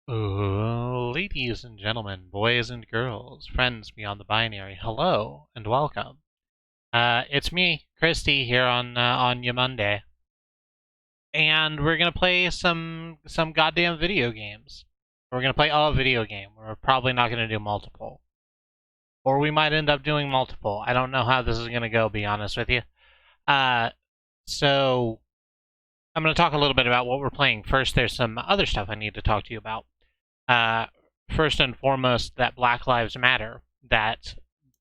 Ladies and gentlemen, boys and girls, friends beyond the binary, hello and welcome. It's me, Kristi, here on your Monday, and we're gonna play some goddamn video games. We're gonna play a video game. We're probably not gonna do multiple, or we might end up doing multiple. I don't know how this is gonna go. Be honest with you. Uh, so I'm gonna talk a little bit about what we're playing first. There's some other stuff I need to talk to you about. Uh, First and foremost, that Black Lives Matter, that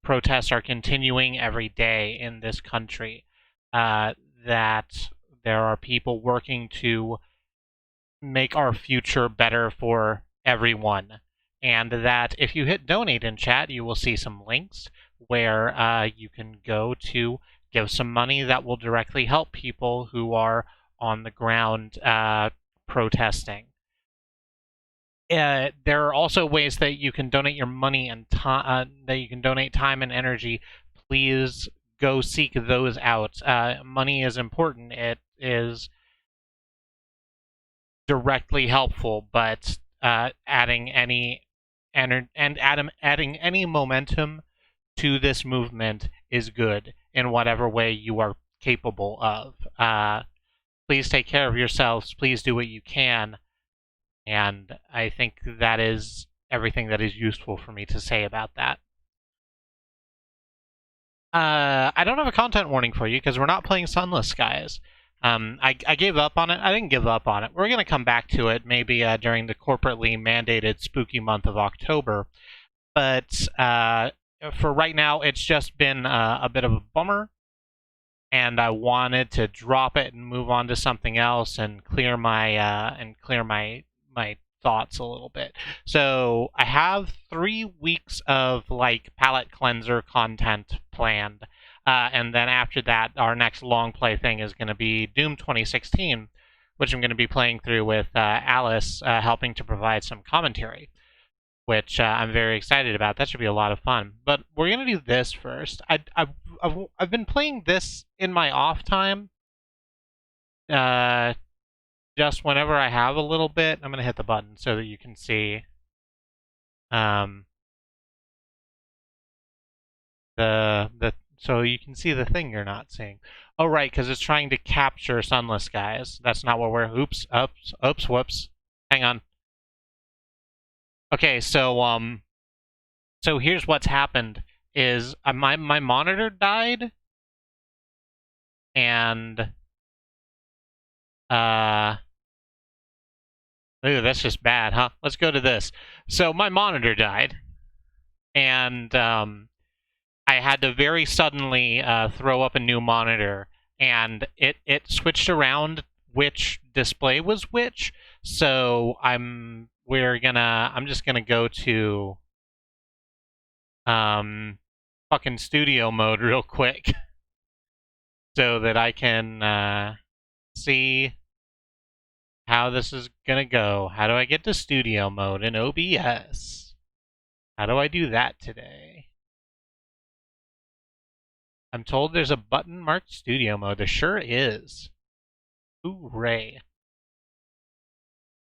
protests are continuing every day in this country, uh, that there are people working to make our future better for everyone, and that if you hit donate in chat, you will see some links where you can go to give some money that will directly help people who are on the ground protesting. There are also ways that you can donate your money and that you can donate time and energy. Please go seek those out. Money is important. It is directly helpful, but adding any adding any momentum to this movement is good in whatever way you are capable of. Please take care of yourselves. Please do what you can. And I think that is everything that is useful for me to say about that. I don't have a content warning for you because we're not playing Sunless Skies. I gave up on it. I didn't give up on it. We're going to come back to it maybe during the corporately mandated spooky month of October. But for right now, it's just been a bit of a bummer. And I wanted to drop it and move on to something else and clear my thoughts a little bit. So I have 3 weeks of like palette cleanser content planned, and then after that, our next long play thing is going to be Doom 2016, which I'm going to be playing through with Alice helping to provide some commentary, which I'm very excited about. That should be a lot of fun. But we're going to do this first. I've been playing this in my off time. Just whenever I have a little bit, I'm going to hit the button so that you can see so you can see the thing you're not seeing. Oh, right, because it's trying to capture Sunless Skies. That's not what we're... Oops, whoops. Hang on. Okay, so here's what's happened is my monitor died, and ooh, that's just bad, huh? Let's go to this. So my monitor died, and I had to very suddenly throw up a new monitor, and it switched around which display was which. So I'm just gonna go to fucking studio mode real quick so that I can see how this is gonna go. How do I get to studio mode in OBS? How do I do that today? I'm told there's a button marked studio mode. There sure is. Hooray.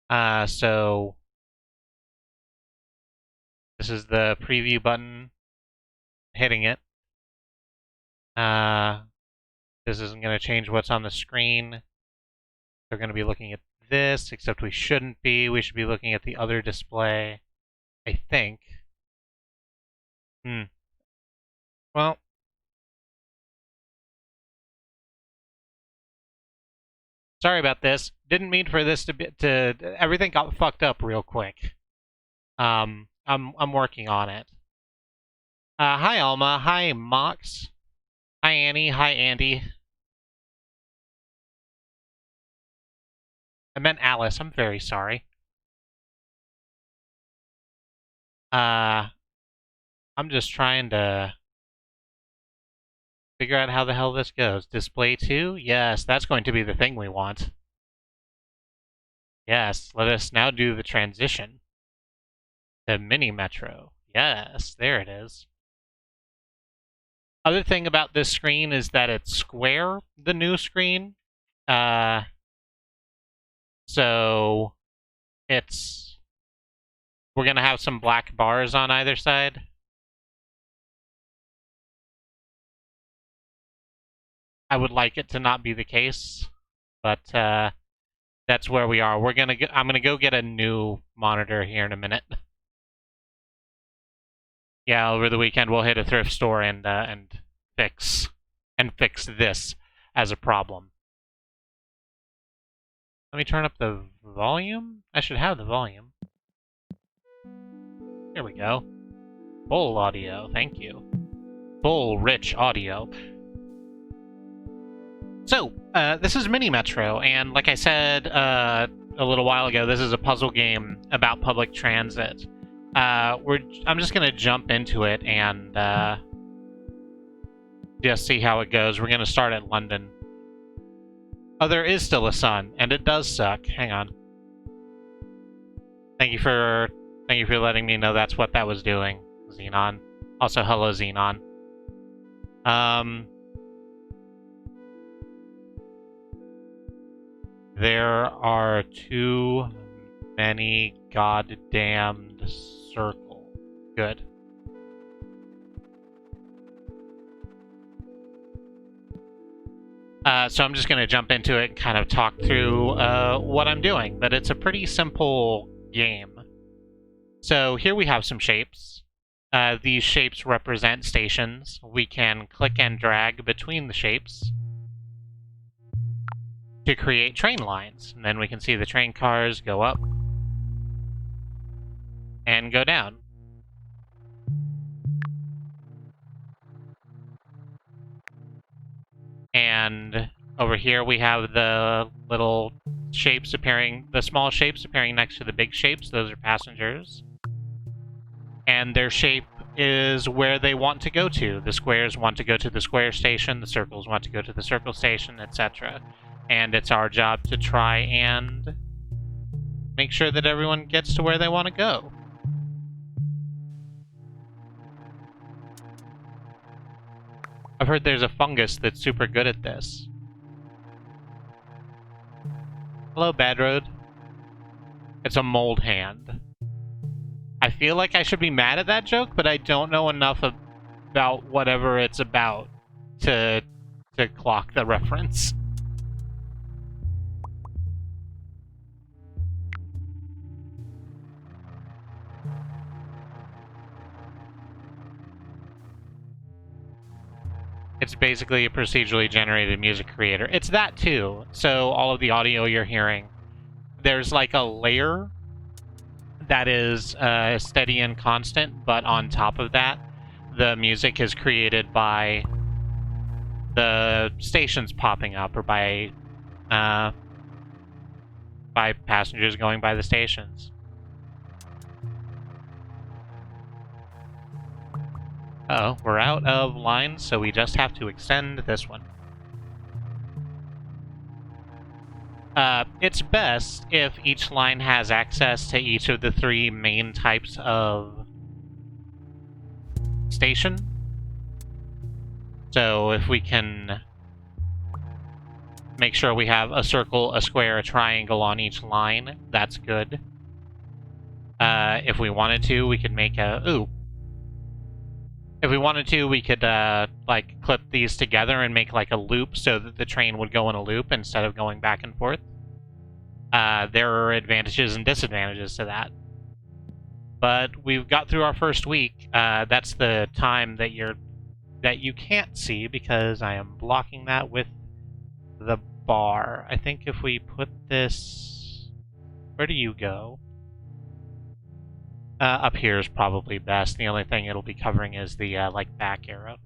So this is the preview button. Hitting it. This isn't going to change what's on the screen. They're going to be looking at this, except we shouldn't be. We should be looking at the other display, I think. Well, sorry about this. Didn't mean for this to everything got fucked up real quick. I'm working on it. Hi Alma. Hi Mox. Hi Annie. Hi Andy. I meant Alice. I'm very sorry. I'm just trying to figure out how the hell this goes. Display 2? Yes, that's going to be the thing we want. Yes, let us now do the transition. The mini metro. Yes, there it is. Other thing about this screen is that it's square, the new screen. So it's We're gonna have some black bars on either side. I would like it to not be the case, but that's where we are. I'm gonna go get a new monitor here in a minute. Yeah, over the weekend we'll hit a thrift store and fix this as a problem. Let me turn up the volume. I should have the volume. Here we go. Full audio, thank you. Full, rich audio. So, this is Mini Metro, and like I said a little while ago, this is a puzzle game about public transit. I'm just gonna jump into it and just see how it goes. We're gonna start at London. Oh, there is still a sun, and it does suck. Hang on. Thank you for letting me know that's what that was doing, Xenon. Also, hello, Xenon. There are too many goddamned circles. Good. So I'm just going to jump into it and kind of talk through what I'm doing, but it's a pretty simple game. So here we have some shapes. These shapes represent stations. We can click and drag between the shapes to create train lines. And then we can see the train cars go up and go down. And over here we have the little shapes appearing, the small shapes appearing next to the big shapes. Those are passengers. And their shape is where they want to go to. The squares want to go to the square station, the circles want to go to the circle station, etc. And it's our job to try and make sure that everyone gets to where they want to go. I've heard there's a fungus that's super good at this. Hello, Bad Road. It's a mold hand. I feel like I should be mad at that joke, but I don't know enough about whatever it's about to clock the reference. It's basically a procedurally generated music creator. It's that too. So all of the audio you're hearing, there's like a layer that is steady and constant, but on top of that, the music is created by the stations popping up or by passengers going by the stations. Uh-oh, we're out of lines, so we just have to extend this one. It's best if each line has access to each of the three main types of station. So if we can make sure we have a circle, a square, a triangle on each line, that's good. If we wanted to, we could make a... Ooh. If we wanted to, we could, like, clip these together and make, like, a loop so that the train would go in a loop instead of going back and forth. There are advantages and disadvantages to that. But we've got through our first week. That's the time that you can't see because I am blocking that with the bar. I think if we put this... Where do you go? Up here is probably best. The only thing it'll be covering is the, like, back arrow.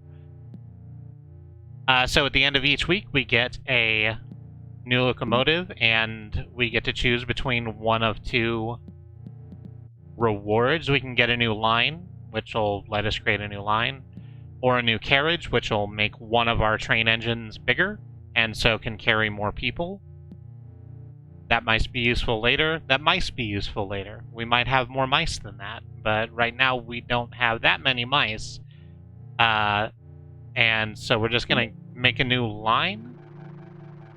So at the end of each week, we get a new locomotive, and we get to choose between one of two rewards. We can get a new line, which will let us create a new line, or a new carriage, which will make one of our train engines bigger, and so can carry more people. That might be useful later. We might have more mice than that, but right now we don't have that many mice. And so we're just gonna make a new line.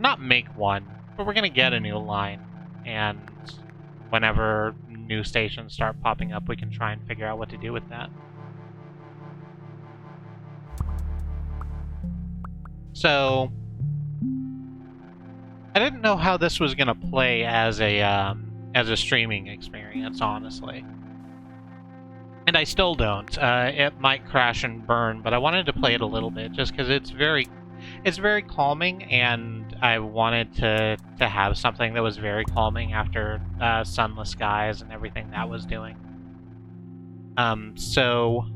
Not make one, but we're gonna get a new line. And whenever new stations start popping up, we can try and figure out what to do with that. So, I didn't know how this was gonna play as a streaming experience, honestly. And I still don't. It might crash and burn, but I wanted to play it a little bit just because it's very calming, and I wanted to have something that was very calming after sunless skies and everything that was doing. So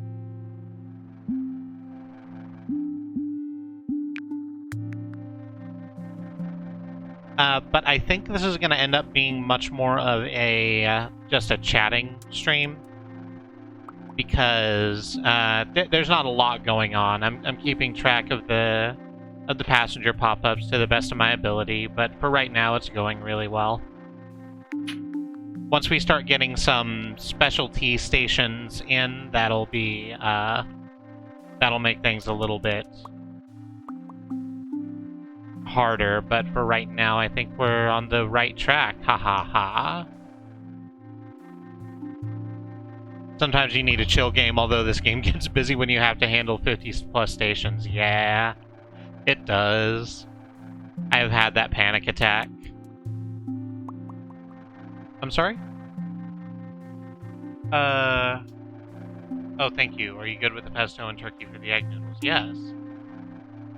but I think this is going to end up being much more of a just a chatting stream, because there's not a lot going on. I'm keeping track of the passenger pop-ups to the best of my ability, but for right now it's going really well. Once we start getting some specialty stations in, that'll be that'll make things a little bit harder, but for right now I think we're on the right track. Ha ha ha. Sometimes you need a chill game, although this game gets busy when you have to handle 50+ stations. Yeah, it does. I've had that panic attack. I'm sorry? Oh, thank you. Are you good with the pesto and turkey for the egg noodles? Yes.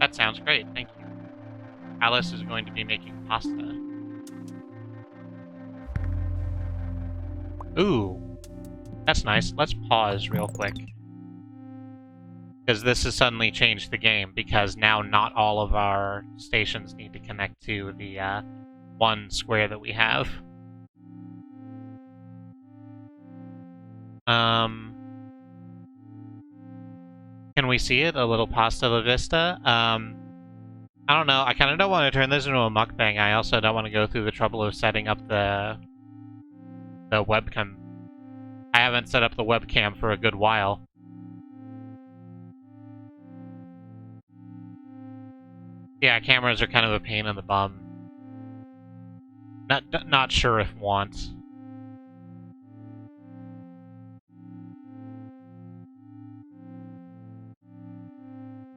That sounds great, thank you. Alice is going to be making pasta. Ooh. That's nice. Let's pause real quick. Because this has suddenly changed the game, because now not all of our stations need to connect to the one square that we have. Can we see it? A little pasta la vista? I don't know. I kind of don't want to turn this into a mukbang. I also don't want to go through the trouble of setting up the webcam. I haven't set up the webcam for a good while. Yeah, cameras are kind of a pain in the bum. Not sure if want.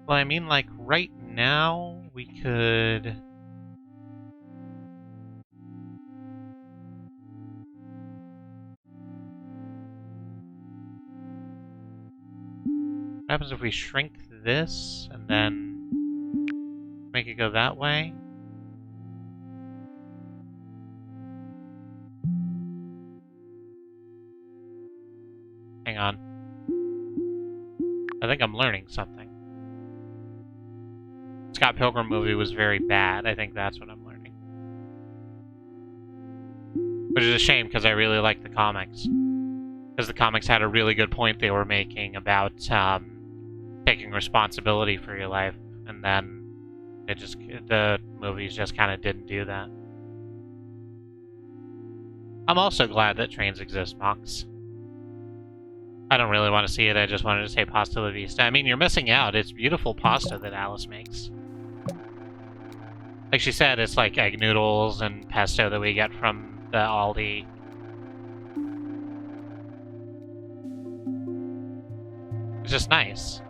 Well, I mean, like, right now, we could... What happens if we shrink this, and then make it go that way? Hang on. I think I'm learning something. Scott Pilgrim movie was very bad. I think that's what I'm learning. Which is a shame, because I really like the comics. Because the comics had a really good point they were making about taking responsibility for your life, and then the movies just kind of didn't do that. I'm also glad that trains exist, Mox. I don't really want to see it, I just wanted to say pasta la vista. I mean, you're missing out. It's beautiful pasta that Alice makes. Like she said, it's like egg noodles and pesto that we get from the Aldi. It's just nice.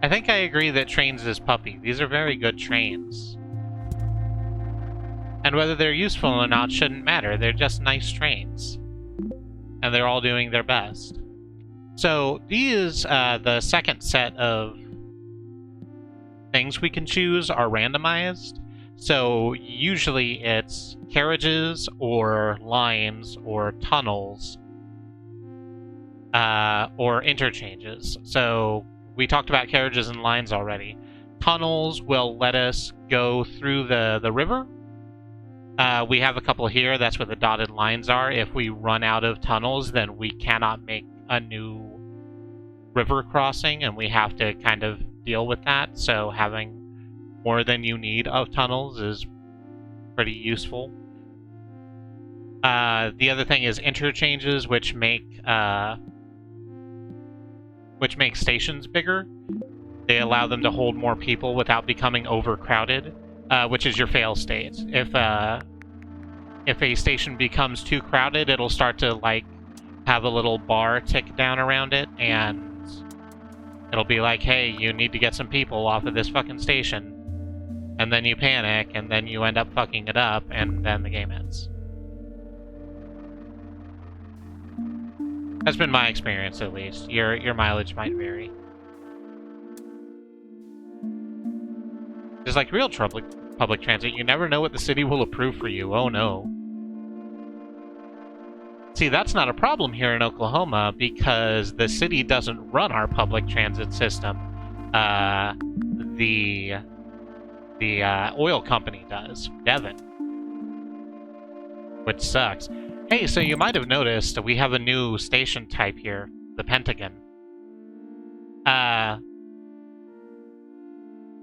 I think I agree that trains is puppy. These are very good trains. And whether they're useful or not shouldn't matter. They're just nice trains. And they're all doing their best. So these, the second set of things we can choose are randomized. So usually it's carriages or lines or tunnels or interchanges. So we talked about carriages and lines already. Tunnels will let us go through the river. We have a couple here. That's where the dotted lines are. If we run out of tunnels, then we cannot make a new river crossing, and we have to kind of deal with that. So having more than you need of tunnels is pretty useful. The other thing is interchanges, which make stations bigger. They allow them to hold more people without becoming overcrowded, which is your fail state. if a station becomes too crowded, it'll start to, like, have a little bar tick down around it, and it'll be like, hey, you need to get some people off of this fucking station. And then you panic, and then you end up fucking it up, and then the game ends. That's been my experience, at least. Your mileage might vary. Just like real public transit, you never know what the city will approve for you. Oh no. See, that's not a problem here in Oklahoma because the city doesn't run our public transit system. The oil company does, Devon. Which sucks. Hey, so you might have noticed we have a new station type here, the Pentagon.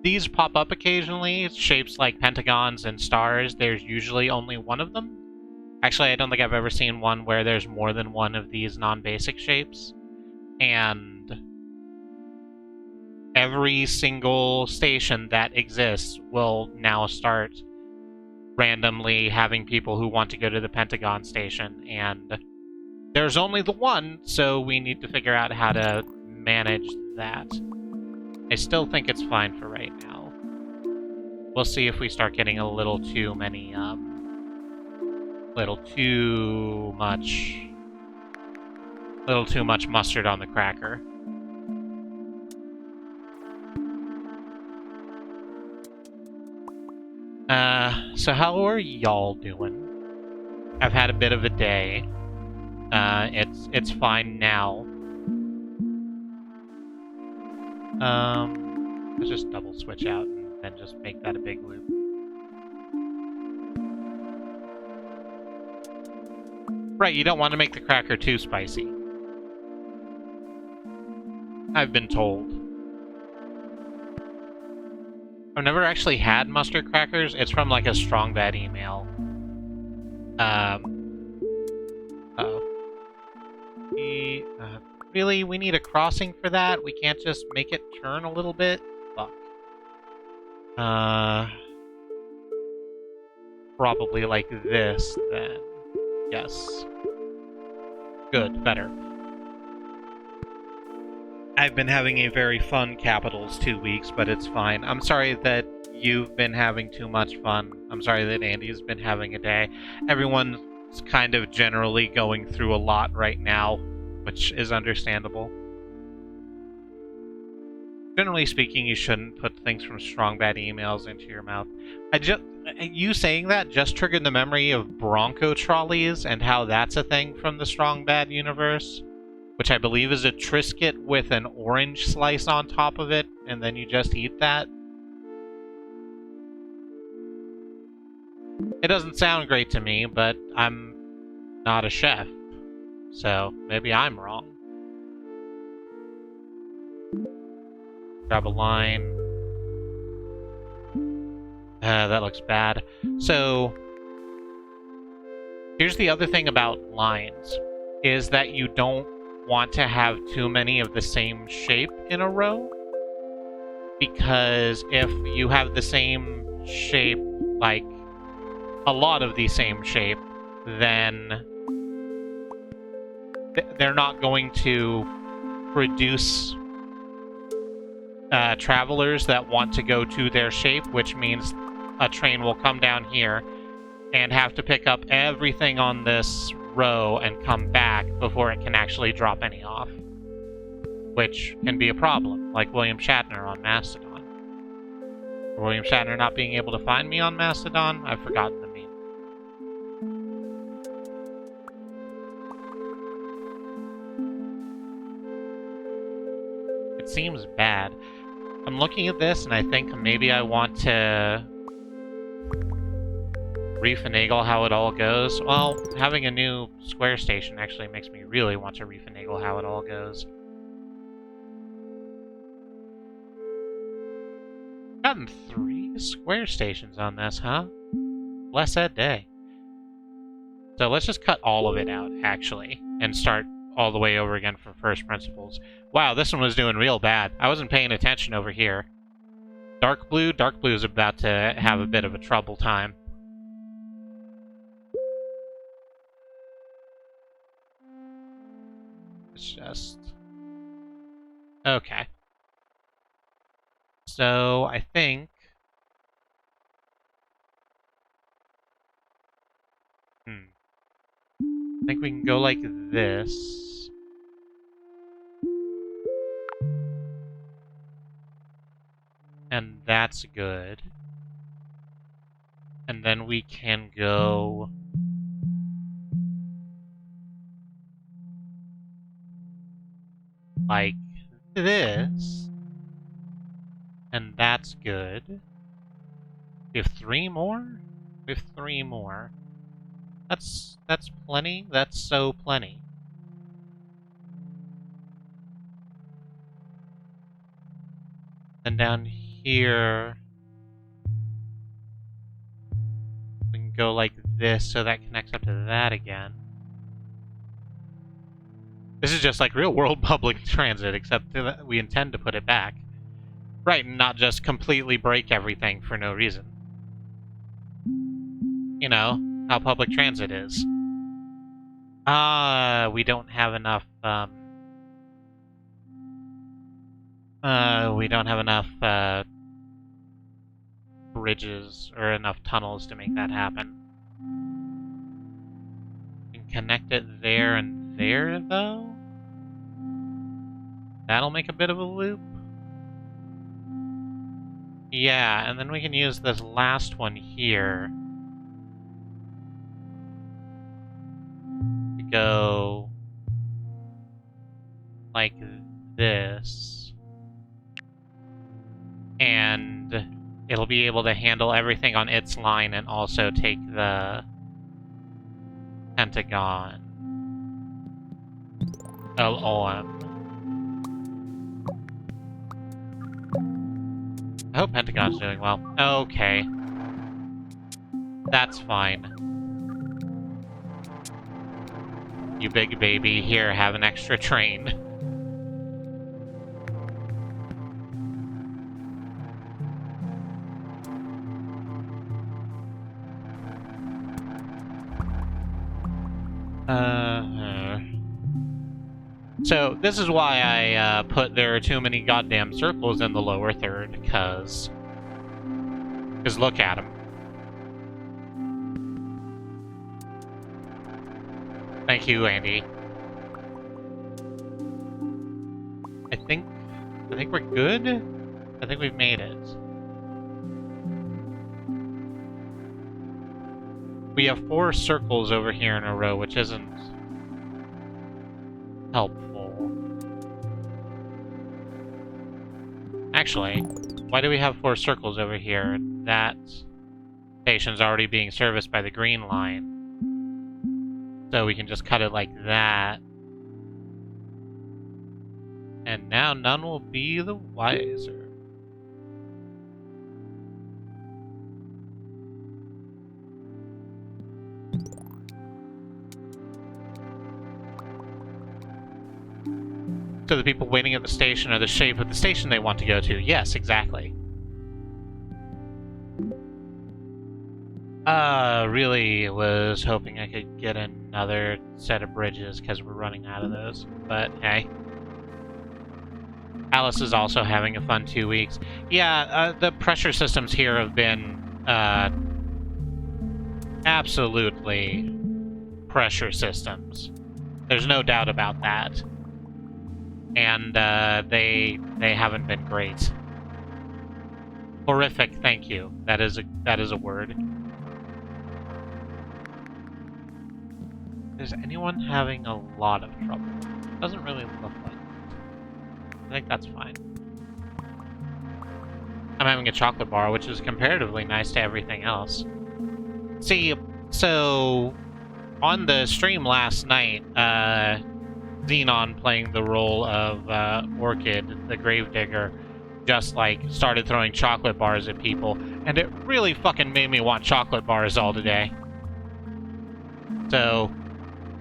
These pop up occasionally, shapes like pentagons and stars. There's usually only one of them. Actually, I don't think I've ever seen one where there's more than one of these non-basic shapes. And every single station that exists will now start randomly having people who want to go to the Pentagon station. And there's only the one, so we need to figure out how to manage that. I still think it's fine for right now. We'll see if we start getting a little too many, little too much mustard on the cracker. So how are y'all doing? I've had a bit of a day. It's fine now. Let's just double switch out and then just make that a big loop. Right, you don't want to make the cracker too spicy. I've been told. I've never actually had mustard crackers. It's from like a strong bad email. Really? We need a crossing for that? We can't just make it turn a little bit? Fuck. Probably like this, then. Yes. Good, better. I've been having a very fun Capitals 2 weeks, but it's fine. I'm sorry that you've been having too much fun. I'm sorry that Andy's been having a day. Everyone's kind of generally going through a lot right now, which is understandable. Generally speaking, you shouldn't put things from strong bad emails into your mouth. You saying that just triggered the memory of Bronco trolleys and how that's a thing from the strong bad universe, which I believe is a Triscuit with an orange slice on top of it, and then you just eat that. It doesn't sound great to me, but I'm not a chef, so maybe I'm wrong. Grab a line. That looks bad. So, here's the other thing about lines, is that you don't want to have too many of the same shape in a row, because if you have the same shape, like a lot of the same shape, then they're not going to produce travelers that want to go to their shape, which means a train will come down here and have to pick up everything on this row and come back before it can actually drop any off, which can be a problem, like William Shatner on Mastodon. Or William Shatner not being able to find me on Mastodon? I've forgotten the meme. It seems bad. I'm looking at this and I think maybe I want to refinagle how it all goes. Well, having a new square station actually makes me really want to refinagle how it all goes. Gotten 3 square stations on this, huh? Bless that day. So let's just cut all of it out, actually, and start all the way over again from first principles. Wow, this one was doing real bad. I wasn't paying attention over here. Dark blue is about to have a bit of a trouble time. It's just... Okay. So, I think... I think we can go like this. And that's good. And then we can go... like this. And that's good. We have 3 more? We have 3 more. That's plenty. That's so plenty. And down here... we can go like this, so that connects up to that again. This is just like real-world public transit, except that we intend to put it back. Right, and not just completely break everything for no reason. You know, how public transit is. We don't have enough, we don't have enough, bridges or enough tunnels to make that happen. We can connect it there and there, though? That'll make a bit of a loop. Yeah, and then we can use this last one here to go like this. And it'll be able to handle everything on its line and also take the Pentagon. LOM. I hope Pentagon's doing well. Okay. That's fine. You big baby, here, have an extra train. So, this is why I put there are too many goddamn circles in the lower third, because look at them. Thank you, Andy. I think we're good? I think we've made it. We have 4 circles over here in a row, which isn't helpful. Actually, why do we have 4 circles over here? That station's already being serviced by the green line. So we can just cut it like that. And now none will be the wiser. So the people waiting at the station are the shape of the station they want to go to. Yes, exactly. Really was hoping I could get another set of bridges because we're running out of those. But hey. Alice is also having a fun 2 weeks. Yeah, the pressure systems here have been, absolutely pressure systems. There's no doubt about that. And they haven't been great. Horrific, thank you. That is a word. Is anyone having a lot of trouble? Doesn't really look like it. I think that's fine. I'm having a chocolate bar, which is comparatively nice to everything else. See, so on the stream last night, Xenon, playing the role of Orchid, the Gravedigger, just like started throwing chocolate bars at people, and it really fucking made me want chocolate bars all today. So,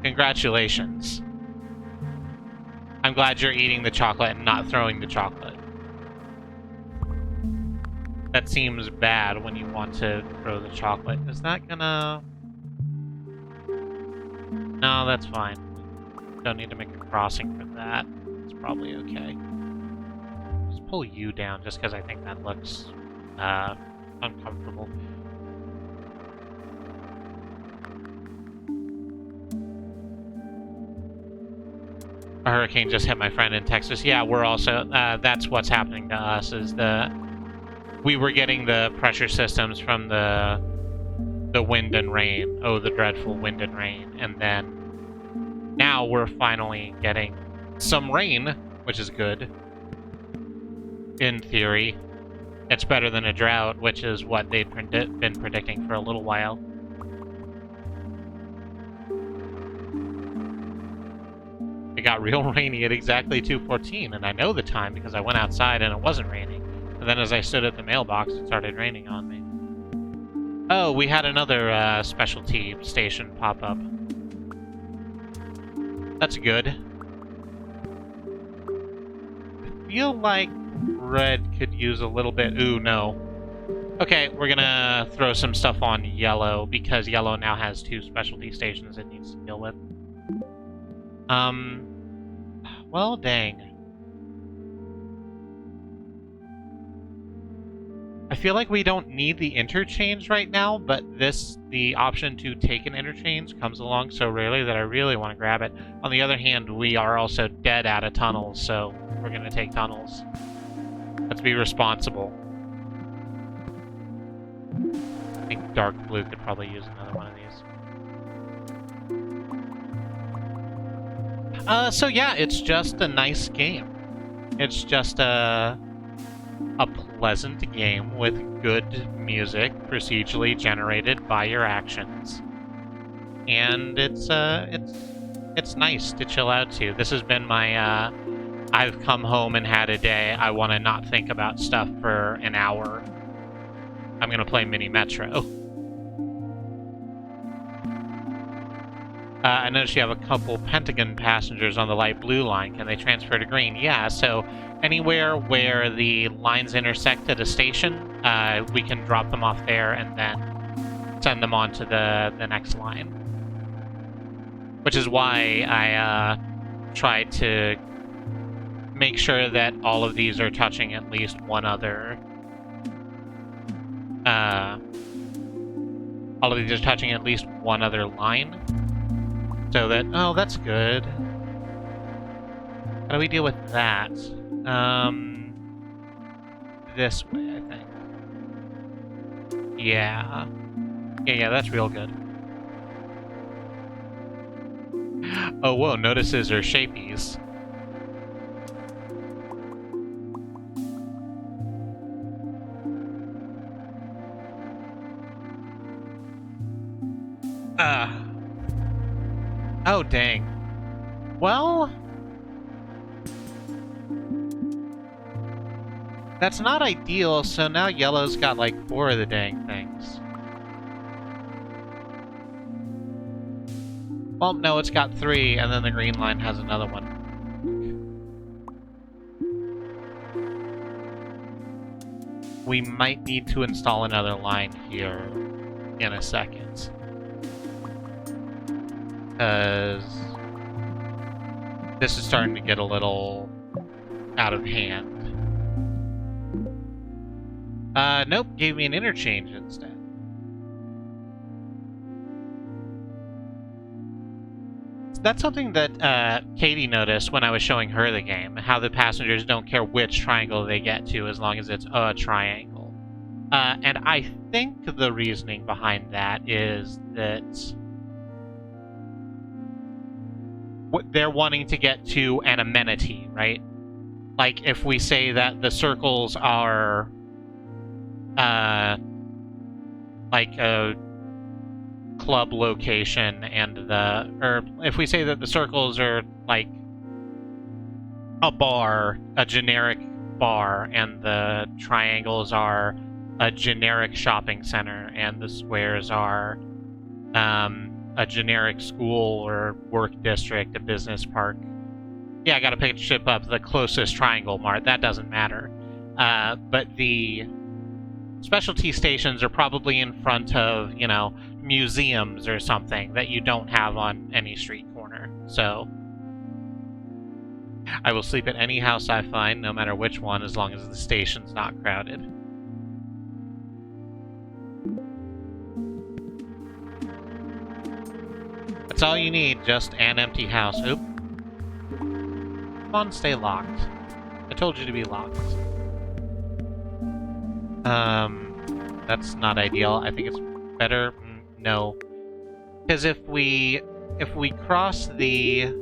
congratulations. I'm glad you're eating the chocolate and not throwing the chocolate. That seems bad when you want to throw the chocolate. Is that gonna... No, that's fine. Don't need to make a crossing for that. It's probably okay. Just pull you down just because I think that looks uncomfortable. A hurricane just hit my friend in Texas. Yeah, we're also, that's what's happening to us, is we were getting the pressure systems from the wind and rain. Oh, the dreadful wind and rain. And then now we're finally getting some rain, which is good. In theory. It's better than a drought, which is what they've been predicting for a little while. It got real rainy at exactly 2:14, and I know the time because I went outside and it wasn't raining. And then as I stood at the mailbox, it started raining on me. Oh, we had another specialty station pop up. That's good. I feel like red could use a little bit... Ooh, no. Okay, we're gonna throw some stuff on yellow, because yellow now has 2 specialty stations it needs to deal with. Well, dang. I feel like we don't need the interchange right now, but the option to take an interchange comes along so rarely that I really want to grab it. On the other hand, we are also dead out of tunnels, so we're gonna take tunnels. Let's be responsible. I think dark blue could probably use another one of these. So yeah, it's just a nice game. It's just a pleasant game with good music, procedurally generated by your actions. And it's nice to chill out to. This has been my, I've come home and had a day, I want to not think about stuff for an hour. I'm gonna play Mini Metro. I noticed you have a couple Pentagon passengers on the light blue line. Can they transfer to green? Yeah, so anywhere where the lines intersect at a station, we can drop them off there and then send them on to the next line. Which is why I tried to make sure that all of these are touching at least one other... all of these are touching at least one other line. So that... Oh, that's good. How do we deal with that? This way, I think. Yeah. Yeah, that's real good. Oh, whoa, notices are shapies. Oh, dang. Well... That's not ideal, so now yellow's got like 4 of the dang things. Well, no, it's got 3, and then the green line has another one. We might need to install another line here in a second. Because this is starting to get a little out of hand. Nope, gave me an interchange instead. That's something that Katie noticed when I was showing her the game, how the passengers don't care which triangle they get to as long as it's a triangle. And I think the reasoning behind that is that they're wanting to get to an amenity, right? Like, if we say that the circles are, like a club location and or if we say that the circles are like a bar, a generic bar, and the triangles are a generic shopping center, and the squares are, a generic school or work district, a business park. Yeah, I gotta pick a ship up the closest triangle, Mart. That doesn't matter. But the specialty stations are probably in front of, you know, museums or something that you don't have on any street corner. So I will sleep at any house I find, no matter which one, as long as the station's not crowded. That's all you need, just an empty house. Oop. Come on, stay locked. I told you to be locked. That's not ideal. I think it's better... no. Because if we cross the...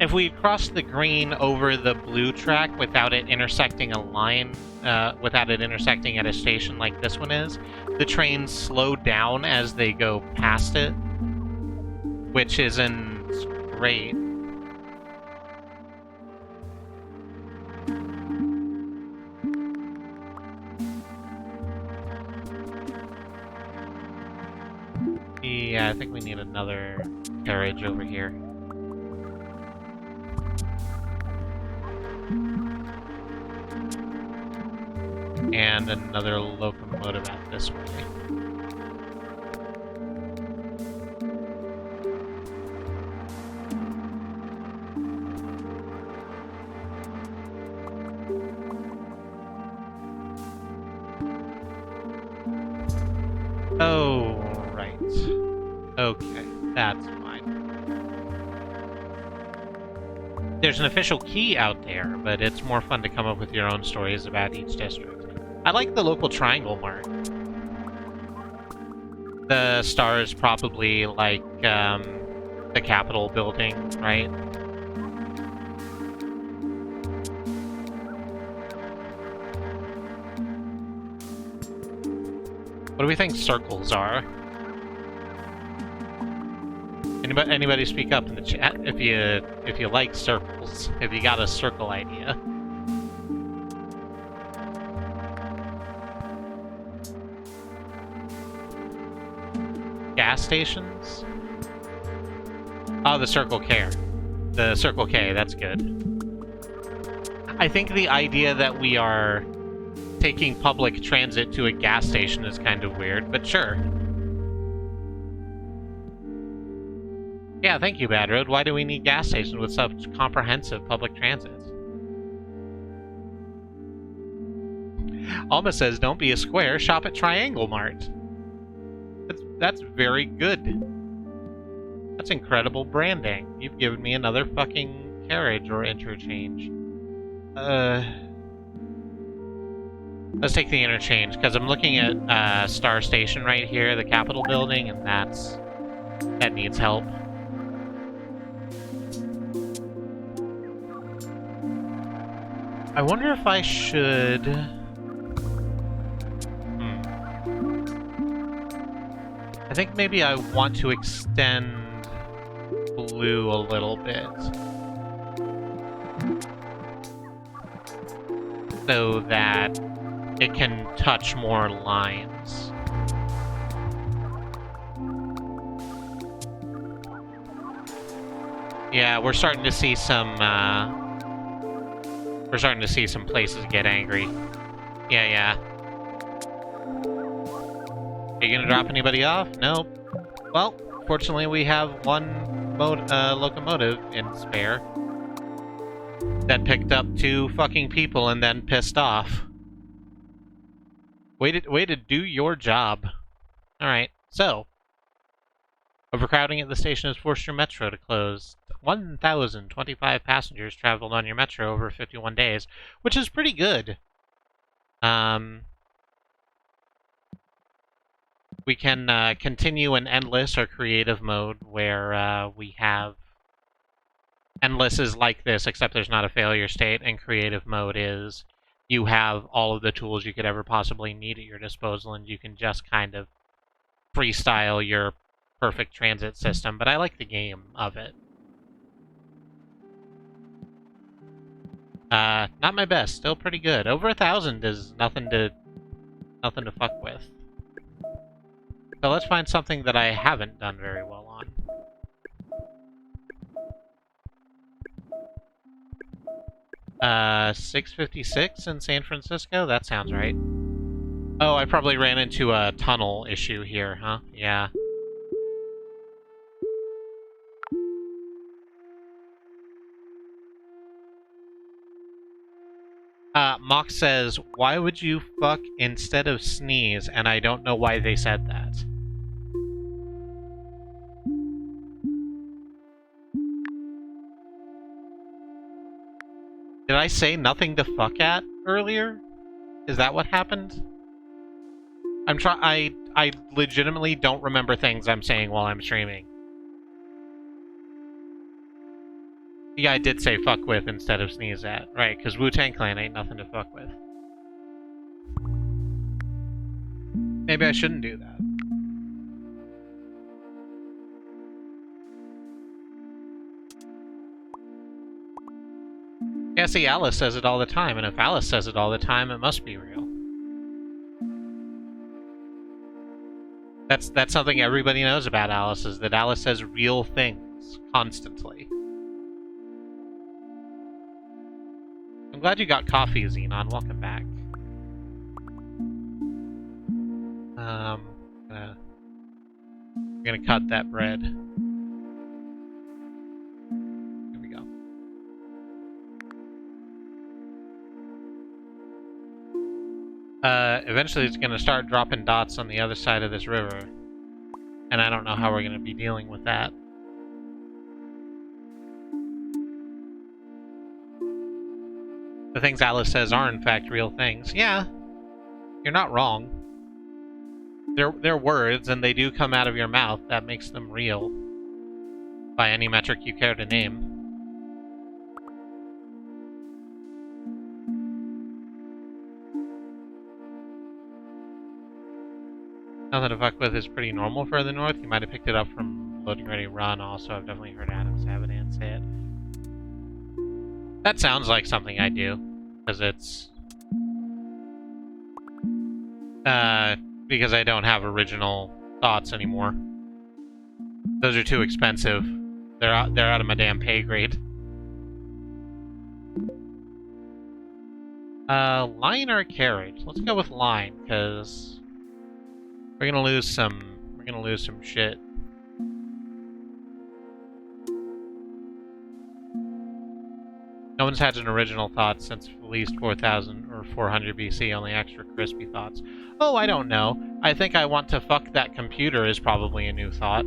If we cross the green over the blue track without it intersecting a line, without it intersecting at a station like this one is, the trains slow down as they go past it, which isn't great. Yeah, I think we need another carriage over here. And another locomotive out this way. Oh, right. Okay, that's fine. There's an official key out there, but it's more fun to come up with your own stories about each district. I like the local triangle Mart. The star is probably like the Capitol building, right? What do we think circles are? Anybody speak up in the chat if you like circles, if you got a circle idea. Gas stations? Oh, the Circle K. The Circle K, that's good. I think the idea that we are taking public transit to a gas station is kind of weird, but sure. Yeah, thank you, Bad Road. Why do we need gas stations with such comprehensive public transit? Alma says, don't be a square, shop at Triangle Mart. That's very good. That's incredible branding. You've given me another fucking carriage or interchange. Let's take the interchange, because I'm looking at Star Station right here, the Capitol building, and that needs help. I wonder if I should... I think maybe I want to extend blue a little bit. So that it can touch more lines. Yeah, we're starting to see some places get angry. Yeah. Are you gonna drop anybody off? Nope. Well, fortunately we have one locomotive in spare that picked up 2 fucking people and then pissed off. Way to do your job. Alright, so. Overcrowding at the station has forced your metro to close. 1,025 passengers traveled on your metro over 51 days, which is pretty good. We can continue in Endless or Creative mode, where we have... Endless is like this, except there's not a failure state, and Creative mode is you have all of the tools you could ever possibly need at your disposal, and you can just kind of freestyle your perfect transit system, but I like the game of it. Not my best, still pretty good. Over 1,000 is nothing to fuck with. So let's find something that I haven't done very well on. 656 in San Francisco? That sounds right. Oh, I probably ran into a tunnel issue here, huh? Yeah. Mock says, why would you fuck instead of sneeze? And I don't know why they said that. Did I say nothing to fuck at earlier? Is that what happened? I legitimately don't remember things I'm saying while I'm streaming. Yeah, I did say fuck with instead of sneeze at. Right, because Wu-Tang Clan ain't nothing to fuck with. Maybe I shouldn't do that. Yeah, see, Alice says it all the time, and if Alice says it all the time, it must be real. That's something everybody knows about Alice, is that Alice says real things constantly. I'm glad you got coffee, Xenon. Welcome back. I'm gonna cut that bread. Here we go. Eventually it's gonna start dropping dots on the other side of this river. And I don't know how we're gonna be dealing with that. The things Alice says are in fact real things. Yeah, you're not wrong. They're words, and they do come out of your mouth. That makes them real. By any metric you care to name. Nothing to fuck with is pretty normal for the North. You might have picked it up from Loading Ready Run. Also, I've definitely heard Adam Savidan say it. That sounds like something I do, because it's... because I don't have original thoughts anymore. Those are too expensive. They're out of my damn pay grade. Line or carriage? Let's go with line, because we're gonna lose some shit. No one's had an original thought since at least 4000 or 400 BC, only extra crispy thoughts. Oh, I don't know. I think I want to fuck that computer is probably a new thought.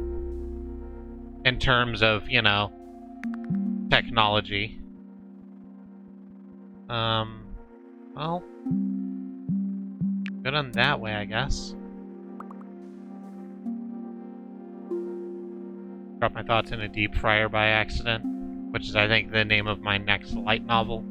In terms of, you know, technology. Well, good on that way, I guess. Drop my thoughts in a deep fryer by accident, which is, I think, the name of my next light novel.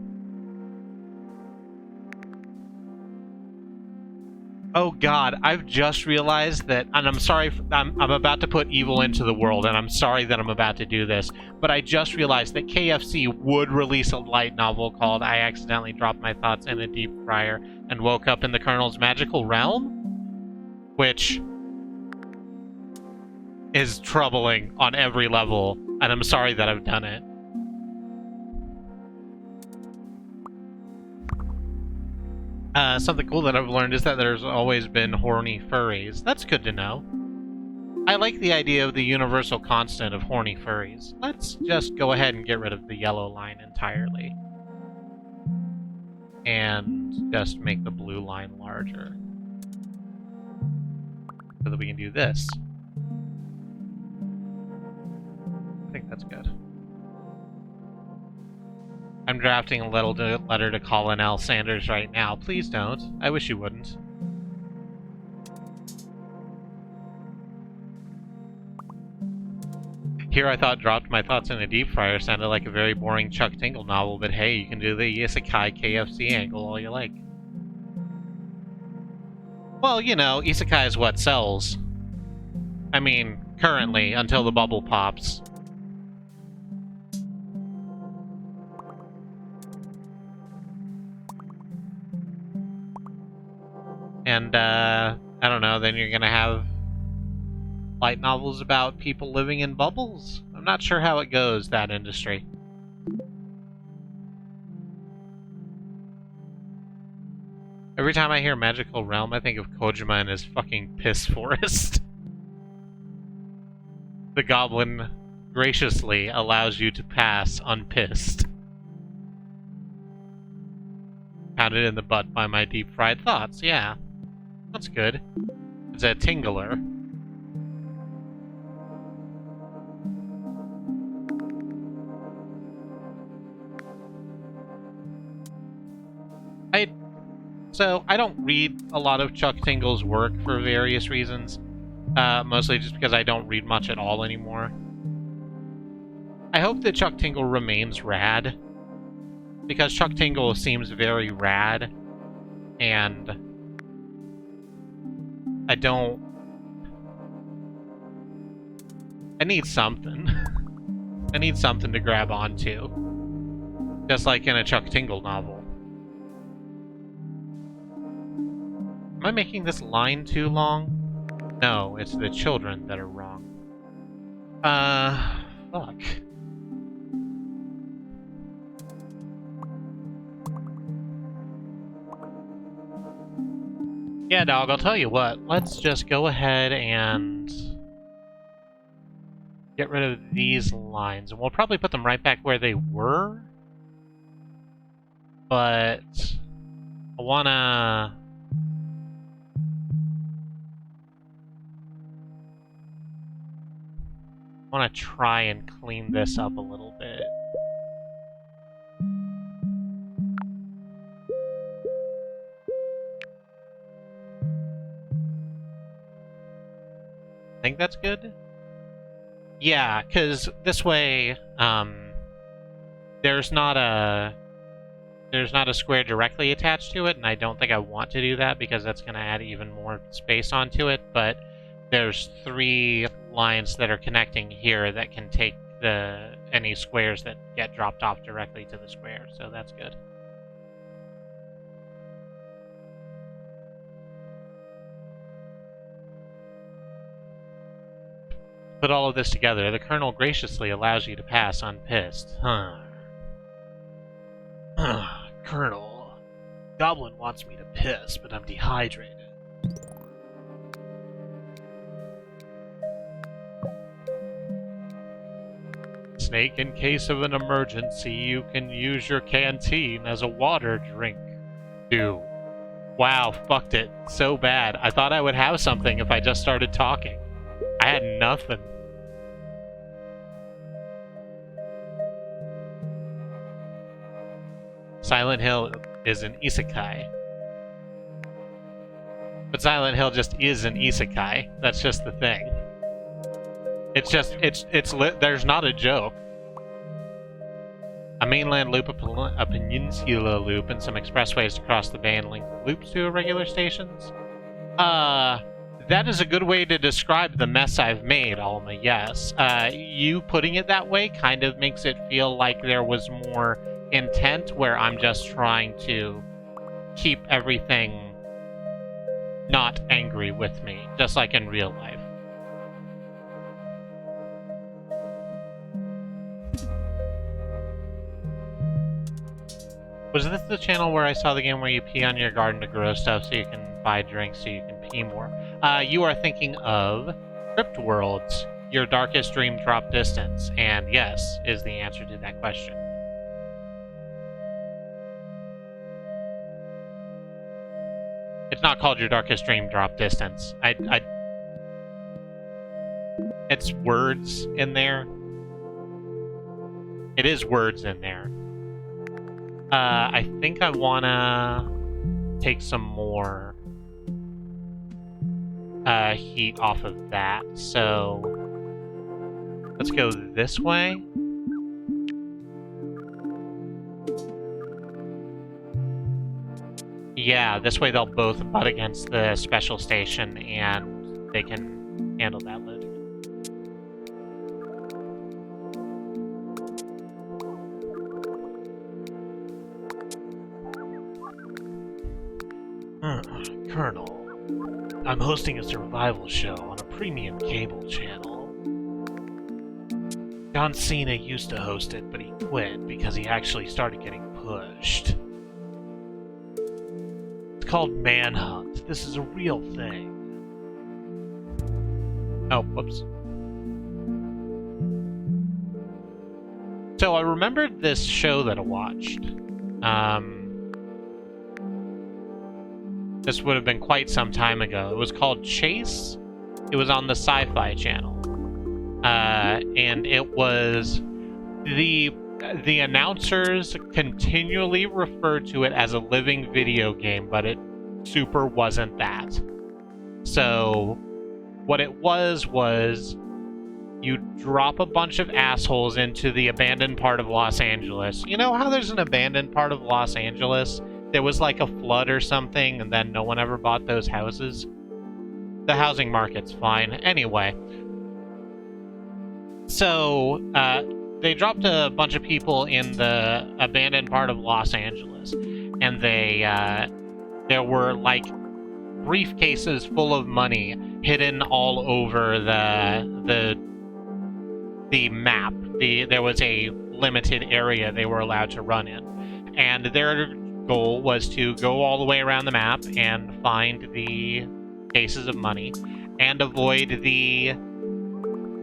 Oh god, I've just realized that, and I'm sorry, I'm about to put evil into the world, and I'm sorry that I'm about to do this, but I just realized that KFC would release a light novel called I Accidentally Dropped My Thoughts in a Deep Fryer and Woke Up in the Colonel's Magical Realm? Which is troubling on every level, and I'm sorry that I've done it. Something cool that I've learned is that there's always been horny furries. That's good to know. I like the idea of the universal constant of horny furries. Let's just go ahead and get rid of the yellow line entirely. And just make the blue line larger. So that we can do this. I think that's good. I'm drafting a letter to Colin L. Sanders right now. Please don't. I wish you wouldn't. Here I thought dropped my thoughts in a deep fryer sounded like a very boring Chuck Tingle novel, but hey, you can do the isekai KFC angle all you like. Well, you know, isekai is what sells. I mean, currently, until the bubble pops. And, I don't know, then you're gonna have light novels about people living in bubbles? I'm not sure how it goes, that industry. Every time I hear Magical Realm, I think of Kojima and his fucking piss forest. The goblin graciously allows you to pass unpissed. Pounded in the butt by my deep-fried thoughts. Yeah, that's good. It's a tingler. So, I don't read a lot of Chuck Tingle's work for various reasons. Mostly just because I don't read much at all anymore. I hope that Chuck Tingle remains rad. Because Chuck Tingle seems very rad. And I need something. I need something to grab onto. Just like in a Chuck Tingle novel. Am I making this line too long? No, it's the children that are wrong. Fuck. Yeah, dog, I'll tell you what. Let's just go ahead and get rid of these lines. And we'll probably put them right back where they were. But I wanna try and clean this up a little bit. I think that's good. Yeah, because this way, there's not a square directly attached to it, and I don't think I want to do that because that's going to add even more space onto it, but there's 3 lines that are connecting here that can take any squares that get dropped off directly to the square, so that's good. Put all of this together, the Colonel graciously allows you to pass unpissed. Colonel, Goblin wants me to piss, but I'm dehydrated. Snake, in case of an emergency, you can use your canteen as a water drink. Dude. Wow, fucked it so bad. I thought I would have something if I just started talking. I had nothing. Silent Hill is an isekai. But Silent Hill just is an isekai. That's just the thing. It's just, there's not a joke. A mainland loop, a peninsula loop, and some expressways to cross the bay and link loops to irregular stations? That is a good way to describe the mess I've made, Alma, yes. You putting it that way kind of makes it feel like there was more intent, where I'm just trying to keep everything not angry with me, just like in real life. Was this the channel where I saw the game where you pee on your garden to grow stuff so you can buy drinks so you can pee more? You are thinking of Crypt Worlds, Your Darkest Dream Drop Distance, and yes is the answer to that question. It's not called Your Darkest Dream Drop Distance. It's words in there. It is words in there. I think I wanna take some more heat off of that, so let's go this way. Yeah, this way they'll both butt against the special station and they can handle that loading. Colonel, I'm hosting a survival show on a premium cable channel. John Cena used to host it, but he quit because he actually started getting pushed. It's called Manhunt. This is a real thing. Oh, whoops. So I remembered this show that I watched. This would have been quite some time ago. It was called Chase. It was on the Sci-Fi Channel. And it was... The announcers continually referred to it as a living video game, but it super wasn't that. So, what it was you drop a bunch of assholes into the abandoned part of Los Angeles. You know how there's an abandoned part of Los Angeles? There was like a flood or something, and then no one ever bought those houses? The housing market's fine. Anyway. So, they dropped a bunch of people in the abandoned part of Los Angeles, and there were like briefcases full of money hidden all over the map. There was a limited area they were allowed to run in, and their goal was to go all the way around the map and find the cases of money and avoid the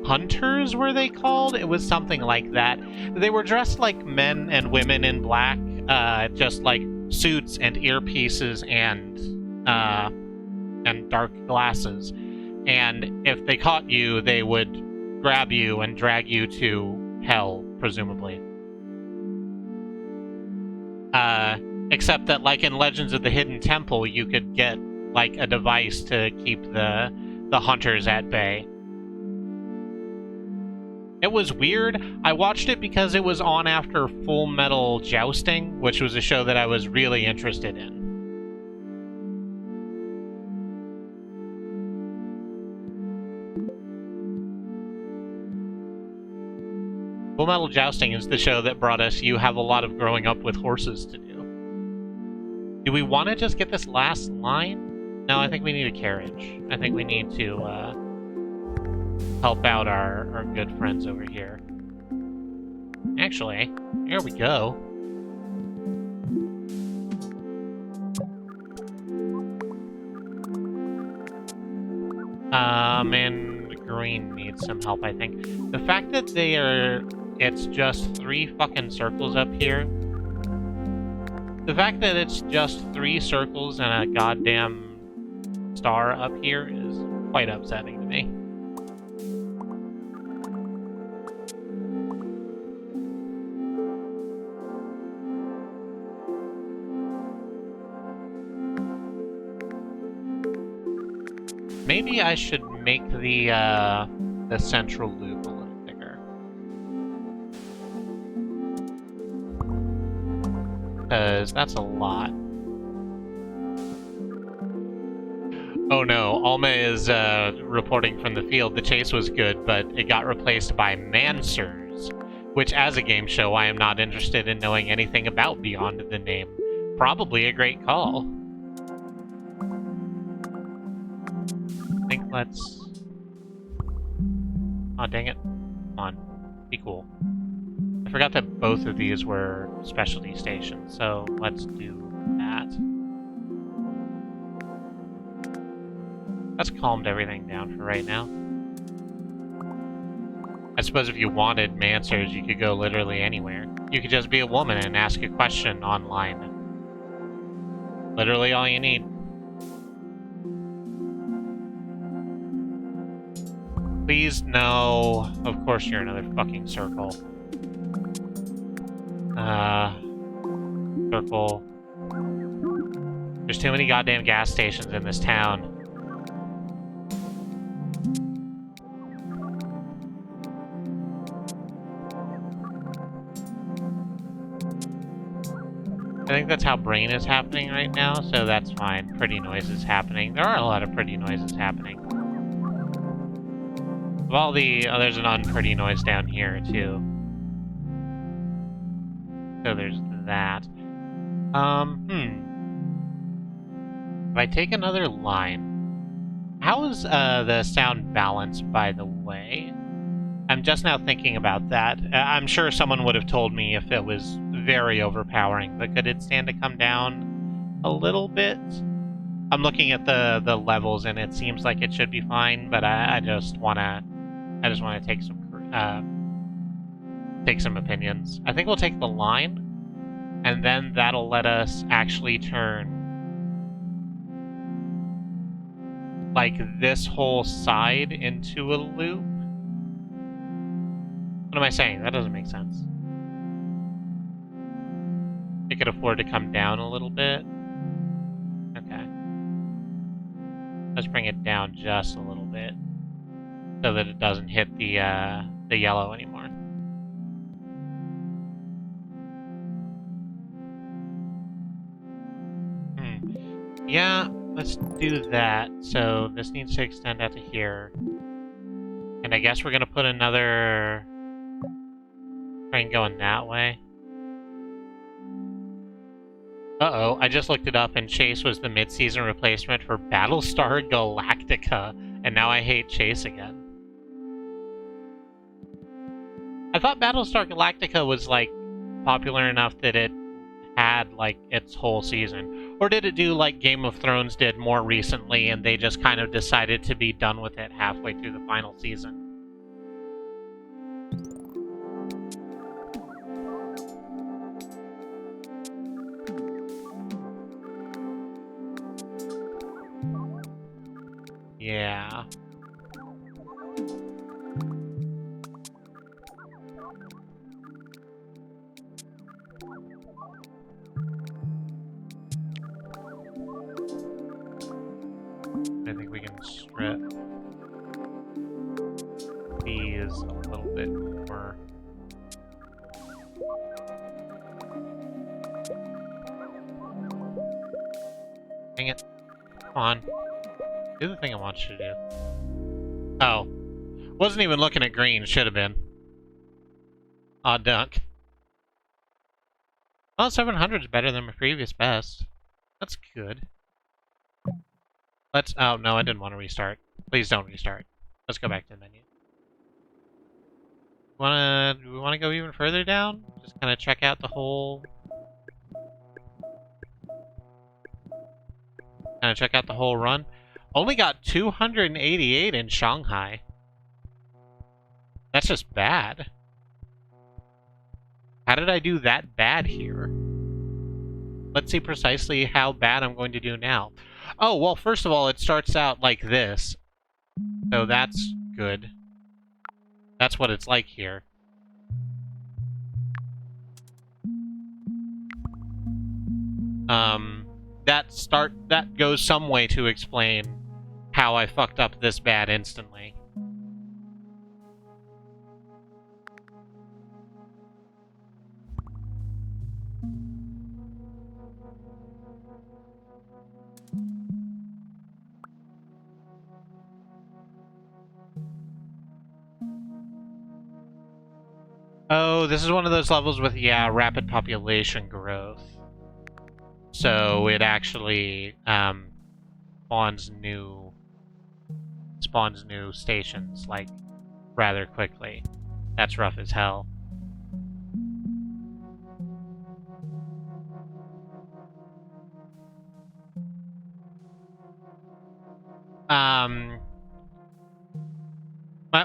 hunters, were they called? It was something like that. They were dressed like men and women in black, just like suits and earpieces and dark glasses. And if they caught you, they would grab you and drag you to hell, presumably. Except that, like in Legends of the Hidden Temple, you could get like a device to keep the hunters at bay. It was weird. I watched it because it was on after Full Metal Jousting, which was a show that I was really interested in. Full Metal Jousting is the show that brought us You Have a Lot of Growing Up with Horses to Do. Do we want to just get this last line? No, I think we need a carriage. I think we need to, help out our good friends over here. Actually, here we go. And green needs some help, I think. The fact that it's just 3 fucking circles up here. The fact that it's just 3 circles and a goddamn star up here is quite upsetting to me. Maybe I should make the central loop a little bigger. Because that's a lot. Oh no, Alma is reporting from the field. The chase was good, but it got replaced by Mansers, which as a game show I am not interested in knowing anything about beyond the name. Probably a great call. I think let's... Oh, dang it. Come on. Be cool. I forgot that both of these were specialty stations, so let's do that. That's calmed everything down for right now. I suppose if you wanted Mansers, you could go literally anywhere. You could just be a woman and ask a question online. Literally all you need. Please, no. Of course you're another fucking circle. Circle. There's too many goddamn gas stations in this town. I think that's how brain is happening right now, so that's fine. Pretty noises happening. There are a lot of pretty noises happening. Well, there's an unpretty noise down here, too. So there's that. If I take another line... How is, the sound balanced, by the way? I'm just now thinking about that. I'm sure someone would have told me if it was very overpowering, but could it stand to come down a little bit? I'm looking at the levels, and it seems like it should be fine, but I just wanna take some opinions. I think we'll take the line, and then that'll let us actually turn like, this whole side into a loop. What am I saying? That doesn't make sense. It could afford to come down a little bit. Okay. Let's bring it down just a little bit so that it doesn't hit the yellow anymore. Yeah, let's do that. So this needs to extend out to here. And I guess we're gonna put another train going that way. Uh-oh, I just looked it up and Chase was the mid-season replacement for Battlestar Galactica, and now I hate Chase again. I thought Battlestar Galactica was, like, popular enough that it had, like, its whole season. Or did it do like Game of Thrones did more recently, and they just kind of decided to be done with it halfway through the final season? Yeah. I think we can strip these a little bit more. Dang it. Come on. Do the thing I want you to do. Oh. Wasn't even looking at green. Should have been. Aw, dunk. Well, 700 is better than my previous best. That's good. Let's... Oh, no, I didn't want to restart. Please don't restart. Let's go back to the menu. Do we wanna go even further down? Just kind of check out the whole... run. Only got 288 in Shanghai. That's just bad. How did I do that bad here? Let's see precisely how bad I'm going to do now. Oh, well, first of all, it starts out like this. So that's good. That's what it's like here. That goes some way to explain how I fucked up this bad instantly. Oh, this is one of those levels with, yeah, rapid population growth. So it actually spawns new stations, like, rather quickly. That's rough as hell.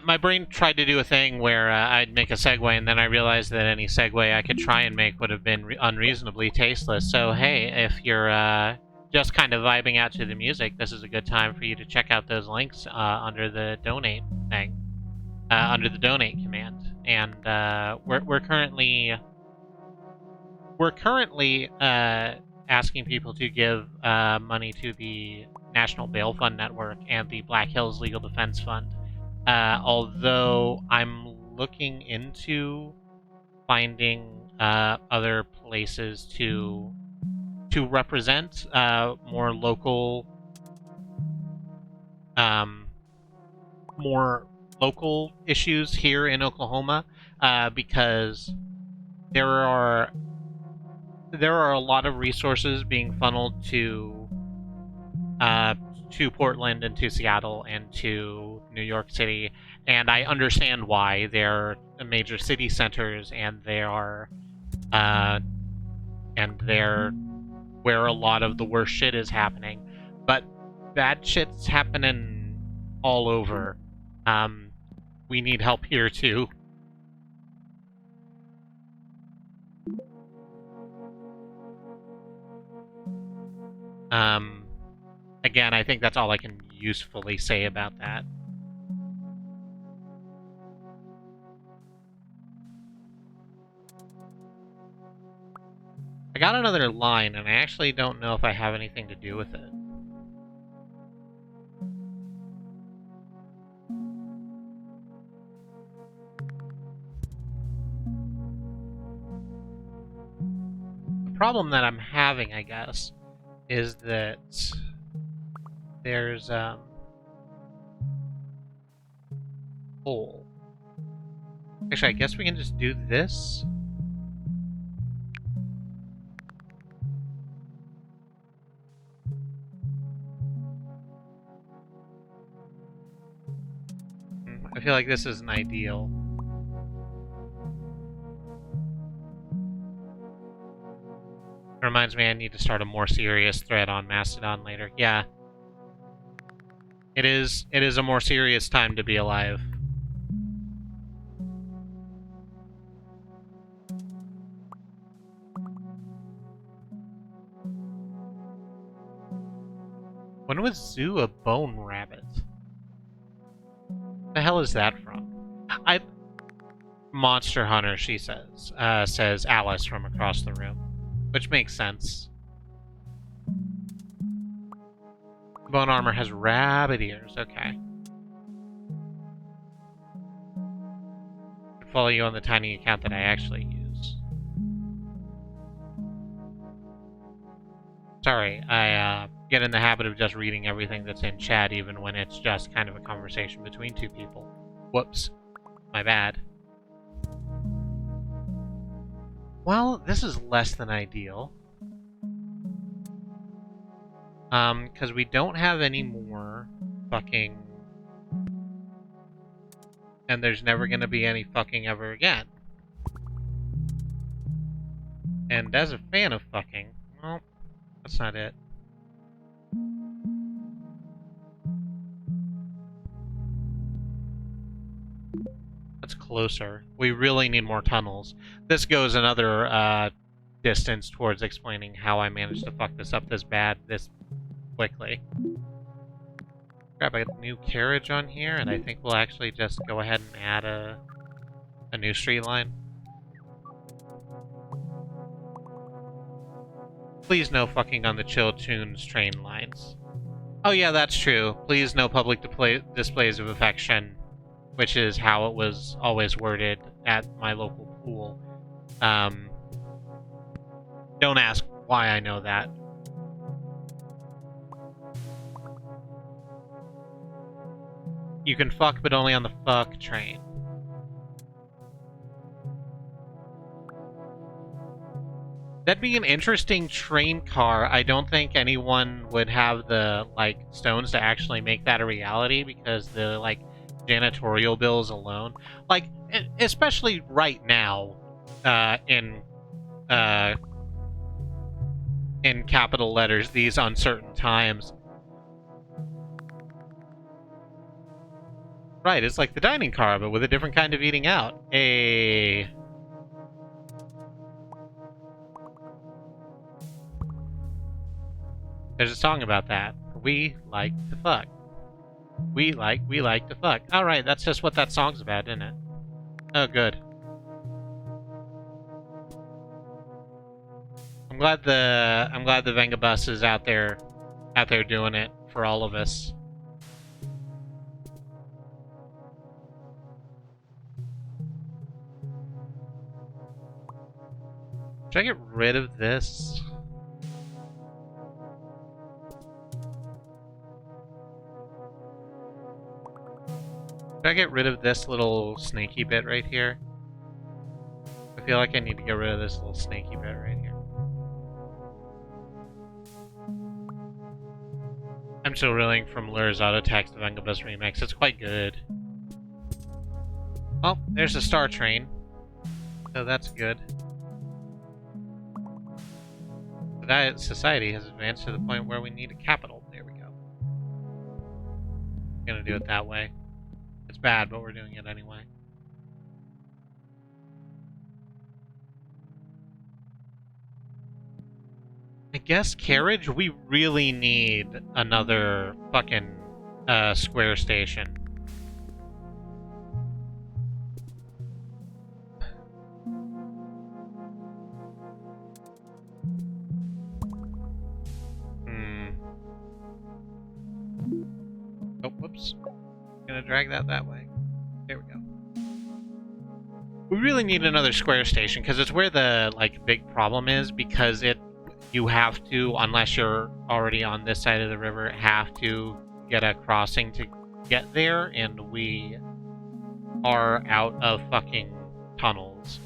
My brain tried to do a thing where I'd make a segue, and then I realized that any segue I could try and make would have been unreasonably tasteless. So hey, if you're just kind of vibing out to the music, this is a good time for you to check out those links under the donate thing, under the donate command. And we're currently asking people to give money to the National Bail Fund Network and the Black Hills Legal Defense Fund. Although I'm looking into finding other places to represent more local issues here in Oklahoma, because there are a lot of resources being funneled to Portland and to Seattle and to New York City, and I understand why. They're major city centers, and they're where a lot of the worst shit is happening. But bad shit's happening all over. We need help here too. Again, I think that's all I can usefully say about that. I got another line, and I actually don't know if I have anything to do with it. The problem that I'm having, I guess, is that there's hole. Actually, I guess we can just do this. I feel like this isn't ideal. It reminds me I need to start a more serious thread on Mastodon later. Yeah. It is a more serious time to be alive. When was Zoo a bone rabbit? The hell is that from? Monster Hunter, she says. Says Alice from across the room. Which makes sense. Bone armor has rabbit ears, okay. I'll follow you on the tiny account that I actually use. Sorry, I get in the habit of just reading everything that's in chat even when it's just kind of a conversation between two people. Whoops. My bad. Well, this is less than ideal. Because we don't have any more fucking... And there's never gonna be any fucking ever again. And as a fan of fucking, well, that's not it. That's closer. We really need more tunnels. This goes another distance towards explaining how I managed to fuck this up this bad this quickly. Grab a new carriage on here, and I think we'll actually just go ahead and add a new street line. Please no fucking on the Chill Tunes train lines. Oh yeah, that's true. Please no public displays of affection, which is how it was always worded at my local pool. Don't ask why I know that. You can fuck, but only on the fuck train. That'd be an interesting train car. I don't think anyone would have the, like, stones to actually make that a reality because the, like, janitorial bills alone. Like, especially right now, in capital letters, these uncertain times. Right, it's like the dining car, but with a different kind of eating out. There's a song about that. We like to fuck. We like to fuck. Alright, that's just what that song's about, isn't it? Oh, good. I'm glad the Venga bus is out there doing it for all of us. Should I get rid of this? Should I get rid of this little snaky bit right here? I feel like I need to get rid of this little snaky bit right here. I'm still reeling from Lur's Auto Tax the Venga Bus remix. It's quite good. Oh, there's a Star Train. So that's good. Society has advanced to the point where we need a capital. There we go. I'm gonna do it that way. It's bad, but we're doing it anyway. I guest carriage, we really need another fucking square station. Oh, whoops. Gonna drag that way. There we go. We really need another square station, because it's where the, like, big problem is, because you have to, unless you're already on this side of the river, have to get a crossing to get there, and we are out of fucking tunnels.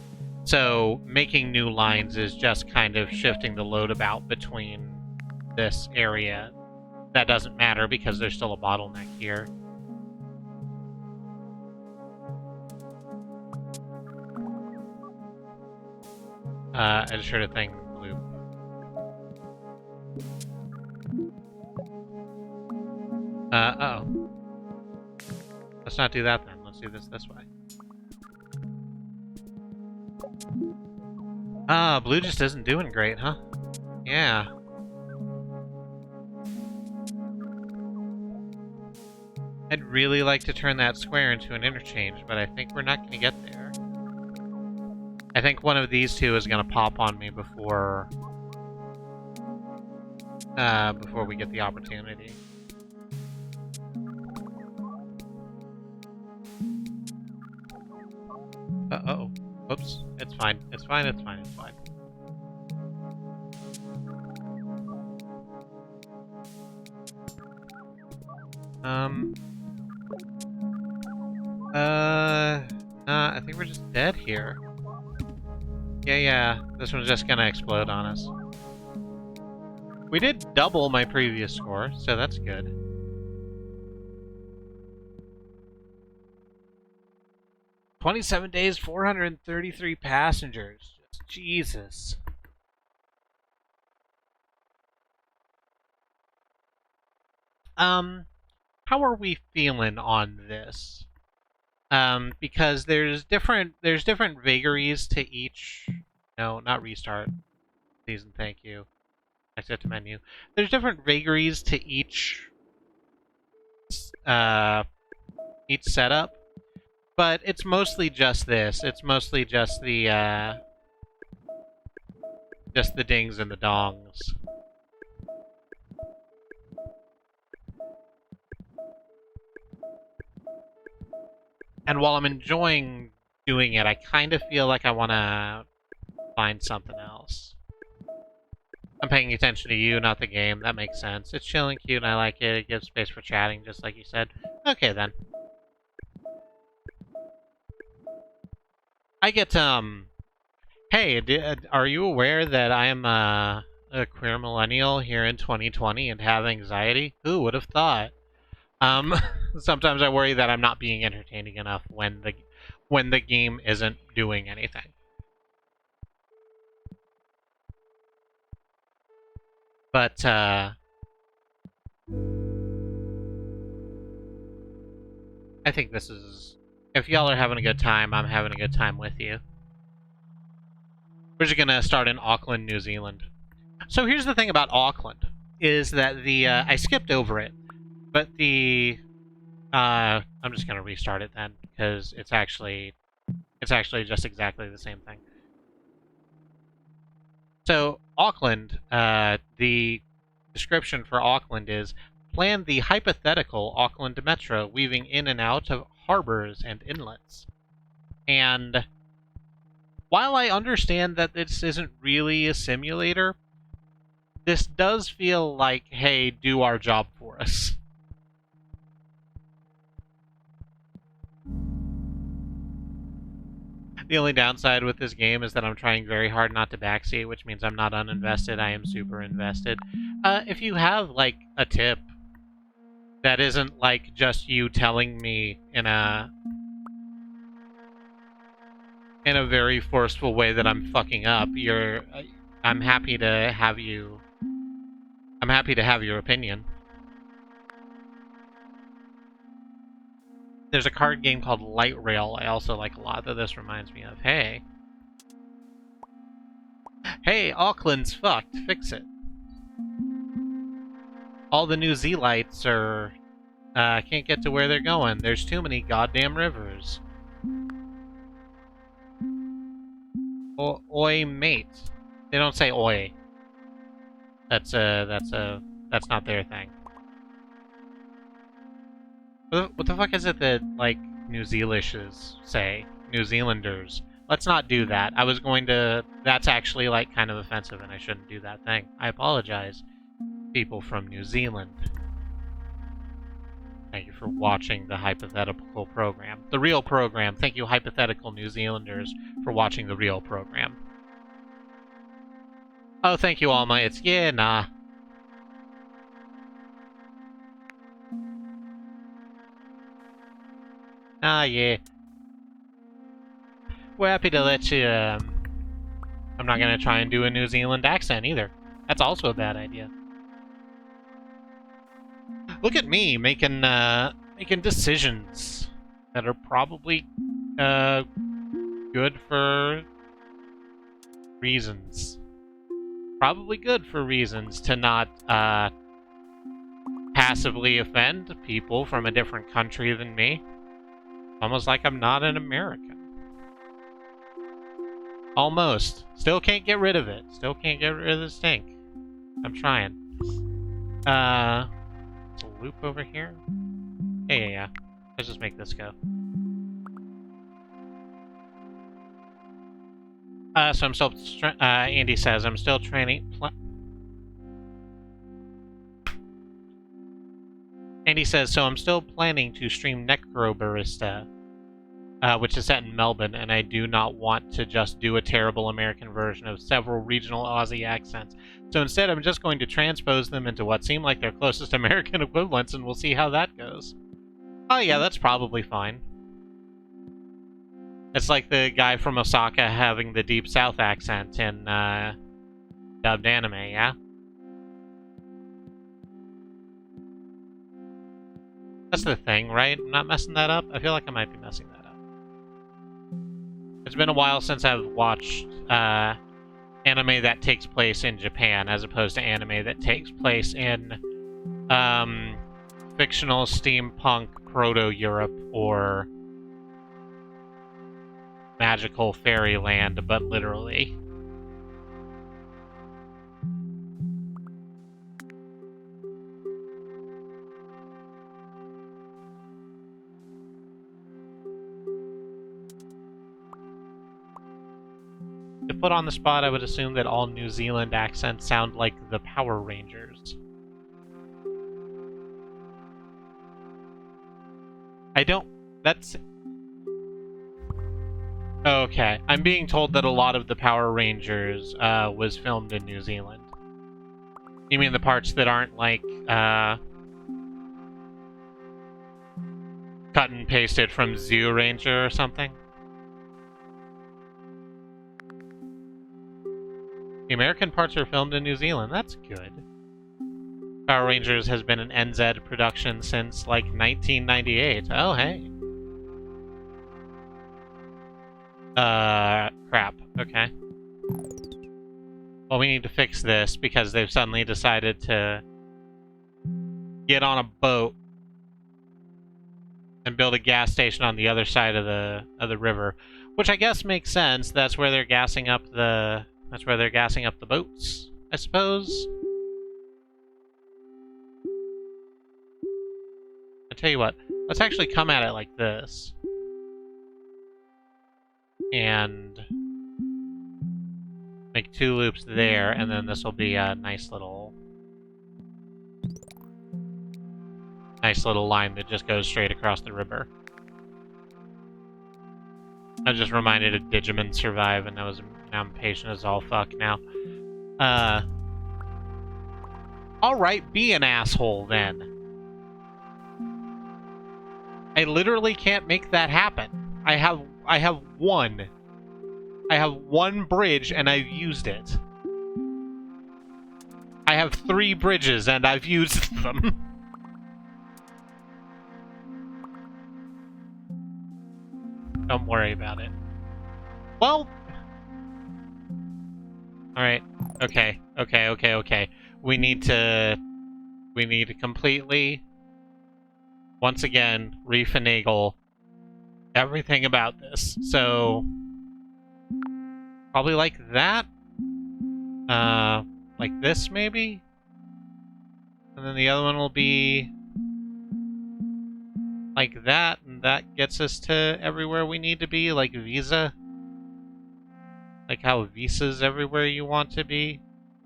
So making new lines is just kind of shifting the load about between this area. That doesn't matter because there's still a bottleneck here. I just heard a thing loop. Uh-oh. Let's not do that then. Let's do this way. Blue just isn't doing great, huh? Yeah. I'd really like to turn that square into an interchange, but I think we're not going to get there. I think one of these two is going to pop on me before we get the opportunity. Uh-oh. Oops. It's fine. It's fine. It's fine. It's fine. I think we're just dead here. Yeah. This one's just gonna explode on us. We did double my previous score, so that's good. "27 days, 433 passengers. Jesus. How are we feeling on this? Because there's different vagaries to each. No, not restart. Please and thank you. Exit to menu. There's different vagaries to each setup, but it's mostly just this. It's mostly just the dings and the dongs. And while I'm enjoying doing it, I kind of feel like I want to find something else. I'm paying attention to you, not the game. That makes sense. It's chill and cute, and I like it. It gives space for chatting, just like you said. Okay, then. I get, hey, are you aware that I am a queer millennial here in 2020 and have anxiety? Who would have thought? Sometimes I worry that I'm not being entertaining enough when the game isn't doing anything. But, I think this is... If y'all are having a good time, I'm having a good time with you. We're just gonna start in Auckland, New Zealand. So here's the thing about Auckland, is that the, I skipped over it, but the, I'm just gonna restart it then, because it's actually just exactly the same thing. So, Auckland, the description for Auckland is, plan the hypothetical Auckland Metro, weaving in and out of harbors and inlets. And while I understand that this isn't really a simulator, this does feel like, hey, do our job for us. The only downside with this game is that I'm trying very hard not to backseat, which means I'm not uninvested, I am super invested. If you have, like, a tip that isn't, like, just you telling me in a very forceful way that I'm fucking up, I'm happy to have your opinion. There's a card game called Light Rail I also like a lot that this reminds me of. Hey, Auckland's fucked. Fix it. all the New Zealites are can't get to where they're going. There's too many goddamn rivers. Oi, mate. They don't say oi. That's not their thing. What the fuck is it that, like, New Zealanders say? New Zealanders. Let's not do that. I was going to... That's actually, like, kind of offensive, and I shouldn't do that thing. I apologize, people from New Zealand. Thank you for watching the hypothetical program. The real program. Thank you, hypothetical New Zealanders, for watching the real program. Oh, thank you, all mates. Yeah, nah. Ah, yeah. We're happy to let you, I'm not gonna try and do a New Zealand accent, either. That's also a bad idea. Look at me, making decisions that are probably, good for reasons. Probably good for reasons to not, passively offend people from a different country than me. Almost like I'm not an American. Almost. Still can't get rid of it. Still can't get rid of the stink. I'm trying. It's a loop over here? Yeah. Let's just make this go. So I'm still... Andy says, I'm still training... Andy says, so I'm still planning to stream Necrobarista, which is set in Melbourne, and I do not want to just do a terrible American version of several regional Aussie accents. So instead, I'm just going to transpose them into what seem like their closest American equivalents, and we'll see how that goes. Oh yeah, that's probably fine. It's like the guy from Osaka having the Deep South accent in dubbed anime, yeah? That's the thing, right? I'm not messing that up? I feel like I might be messing that up. It's been a while since I've watched anime that takes place in Japan, as opposed to anime that takes place in fictional steampunk proto-Europe or magical fairyland, but literally. If put on the spot, I would assume that all New Zealand accents sound like the Power Rangers. I don't... That's... Okay. I'm being told that a lot of the Power Rangers was filmed in New Zealand. You mean the parts that aren't, like, cut and pasted from Zoo Ranger or something? The American parts are filmed in New Zealand. That's good. Power Rangers has been an NZ production since, like, 1998. Oh, hey. Crap. Okay. Well, we need to fix this because they've suddenly decided to get on a boat and build a gas station on the other side of the river, which I guess makes sense. That's where they're gassing up the boats, I suppose. I tell you what, let's actually come at it like this. And make 2 loops there, and then this will be a nice little line that just goes straight across the river. I just reminded of Digimon Survive, and now I'm impatient as all fuck now. Alright, be an asshole then. I literally can't make that happen. I have one. I have one bridge and I've used it. I have 3 bridges and I've used them. Don't worry about it. Well... Alright. Okay. We need to We need to completely, once again, refinagle everything about this. So, probably like that. Like this, maybe? And then the other one will be like that, and that gets us to everywhere we need to be, like Visa. Like how Visa's everywhere you want to be.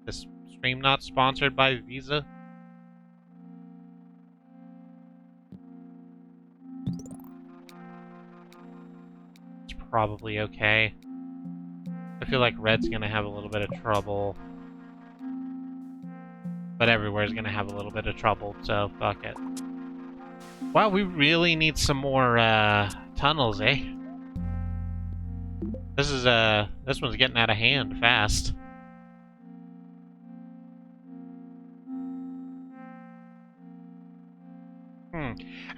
This stream not sponsored by Visa. It's probably okay. I feel like red's gonna have a little bit of trouble. But everywhere's gonna have a little bit of trouble, so fuck it. Wow, we really need some more tunnels, eh? This one's getting out of hand fast.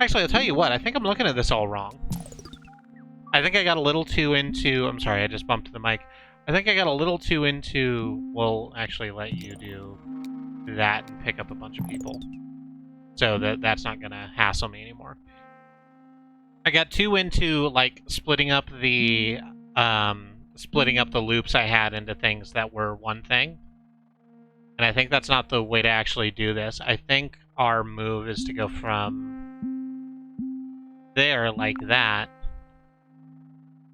Actually, I'll tell you what, I think I'm looking at this all wrong. I think I got a little too into... I'm sorry, I just bumped the mic. I think I got a little too into... We'll actually let you do that and pick up a bunch of people. So that's not gonna hassle me anymore. I got too into, like, splitting up the loops I had into things that were one thing. And I think that's not the way to actually do this. I think our move is to go from there, like that,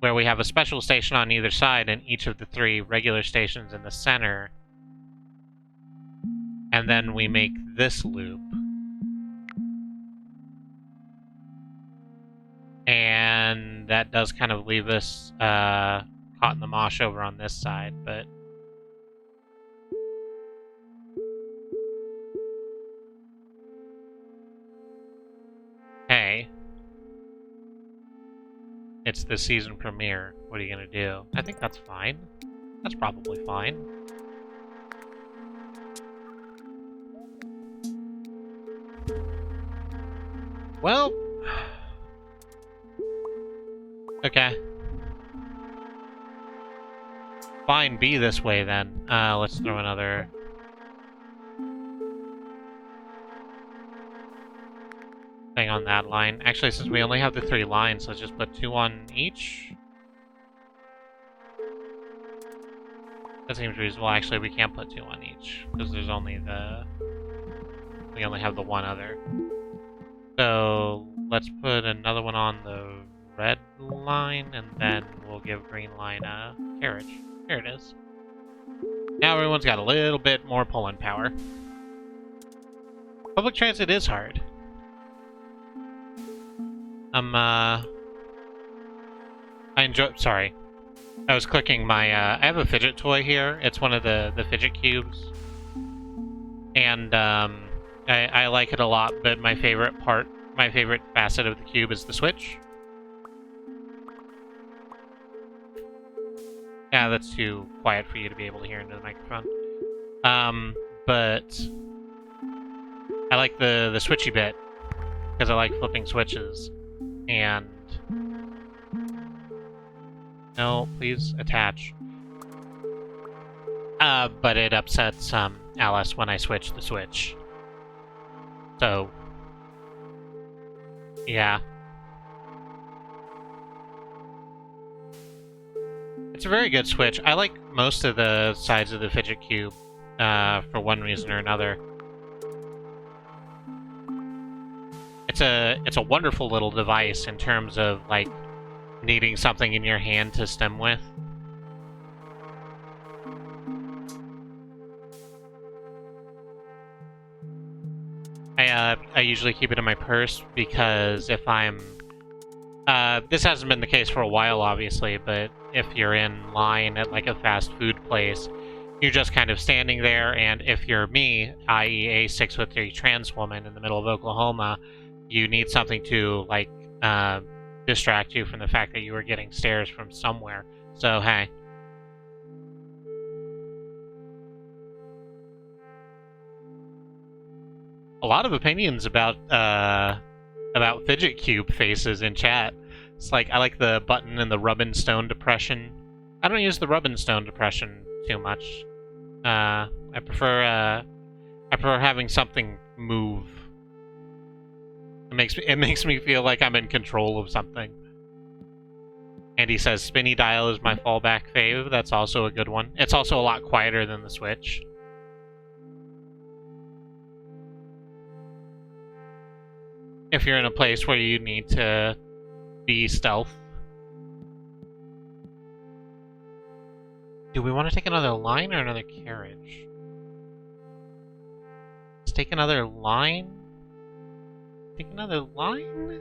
where we have a special station on either side and each of the 3 regular stations in the center. And then we make this loop. And that does kind of leave us caught in the mosh over on this side, but... Hey. It's the season premiere. What are you gonna do? I think that's fine. That's probably fine. Well... Okay. Fine, be this way then. Let's throw another... thing on that line. Actually, since we only have the 3 lines, let's just put 2 on each. That seems reasonable. Actually, we can't put 2 on each, because there's only the... We only have the one other. So, let's put another one on the red line, and then we'll give green line a carriage. There it is. Now everyone's got a little bit more pulling power. Public transit is hard. I enjoy... Sorry. I was clicking my, I have a fidget toy here. It's one of the fidget cubes. And, I like it a lot, but my favorite facet of the cube is the switch. Yeah, that's too quiet for you to be able to hear into the microphone. But... I like the switchy bit, because I like flipping switches. And... No, please attach. But it upsets Alice when I switch the switch. So... Yeah. It's a very good switch. I like most of the sides of the fidget cube, for one reason or another. It's a wonderful little device in terms of, like, needing something in your hand to stem with. I usually keep it in my purse because if I'm... this hasn't been the case for a while, obviously, but if you're in line at, like, a fast food place, you're just kind of standing there, and if you're me, i.e. a 6'3" trans woman in the middle of Oklahoma, you need something to, like, distract you from the fact that you were getting stares from somewhere. So, hey. A lot of opinions about fidget cube faces in chat. It's like, I like the button and the rub and stone depression. I don't use the rub and stone depression too much. I prefer having something move. It makes me feel like I'm in control of something. And he says spinny dial is my fallback fave. That's also a good one. It's also a lot quieter than the Switch. If you're in a place where you need to be stealth. Do we want to take another line or another carriage? Let's take another line. Take another line?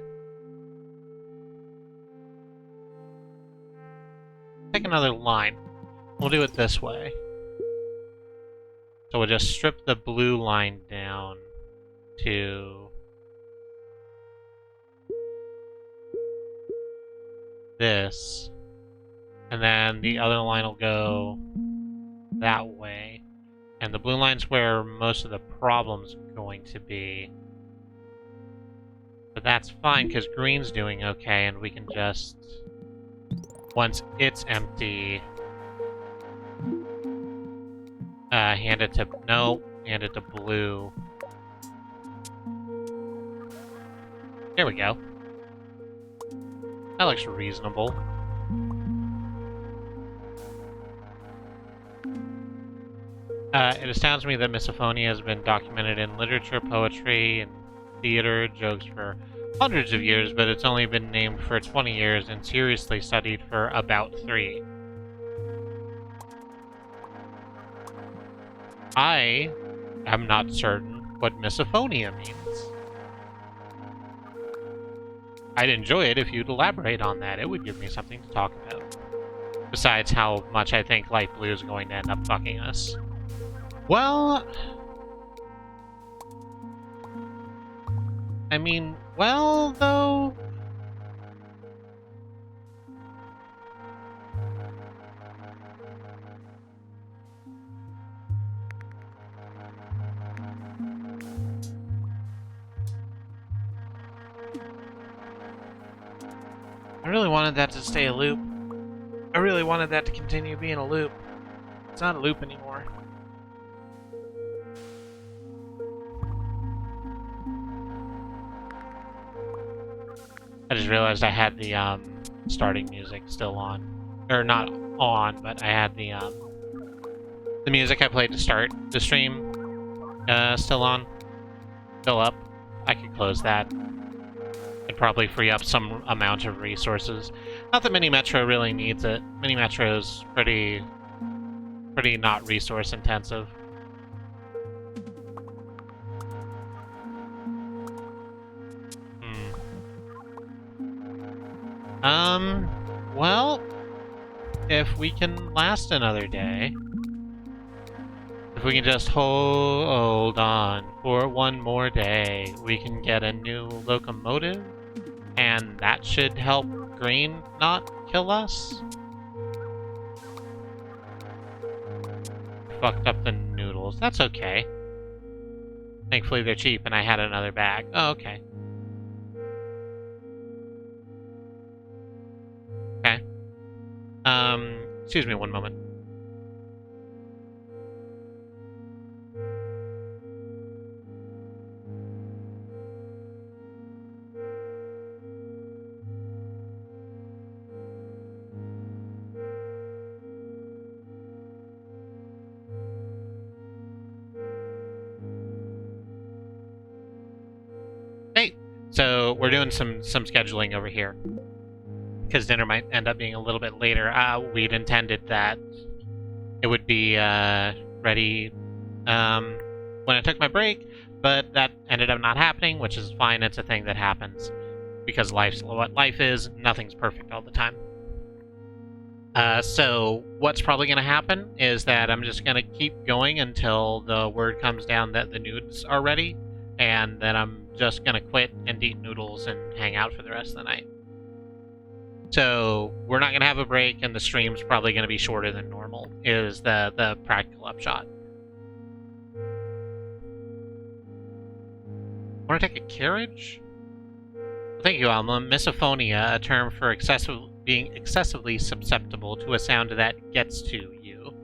Take another line. We'll do it this way. So we'll just strip the blue line down to this. And then the other line will go that way. And the blue line's where most of the problem's going to be. But that's fine, because green's doing okay, and we can just... Once it's empty... hand it to... No, hand it to blue. There we go. That looks reasonable. It astounds me that misophonia has been documented in literature, poetry, and theater jokes for hundreds of years, but it's only been named for 20 years and seriously studied for about 3. I am not certain what misophonia means. I'd enjoy it if you'd elaborate on that. It would give me something to talk about. Besides how much I think light blue is going to end up fucking us. Well... I mean, well, though... I really wanted that to stay a loop. I really wanted that to continue being a loop. It's not a loop anymore. I just realized I had the starting music still on. Or not on, but I had the music I played to start the stream still on. Still up. I could close that. It'd probably free up some amount of resources. Not that Mini Metro really needs it. Mini Metro is pretty not resource intensive. Well, if we can last another day, if we can just hold on for one more day, we can get a new locomotive, and that should help green not kill us. Fucked up the noodles. That's okay. Thankfully they're cheap and I had another bag. Oh, okay. Okay. Excuse me one moment. Hey, so we're doing some scheduling over here. Because dinner might end up being a little bit later. We'd intended that it would be ready when I took my break, but that ended up not happening, which is fine. It's a thing that happens because life's what life is. Nothing's perfect all the time. So what's probably going to happen is that I'm just going to keep going until the word comes down that the nudes are ready, and then I'm just going to quit and eat noodles and hang out for the rest of the night. So we're not going to have a break, and the stream's probably going to be shorter than normal, is the practical upshot. Want to take a carriage? Well, thank you, Alma. Misophonia, a term for being excessively susceptible to a sound that gets to you.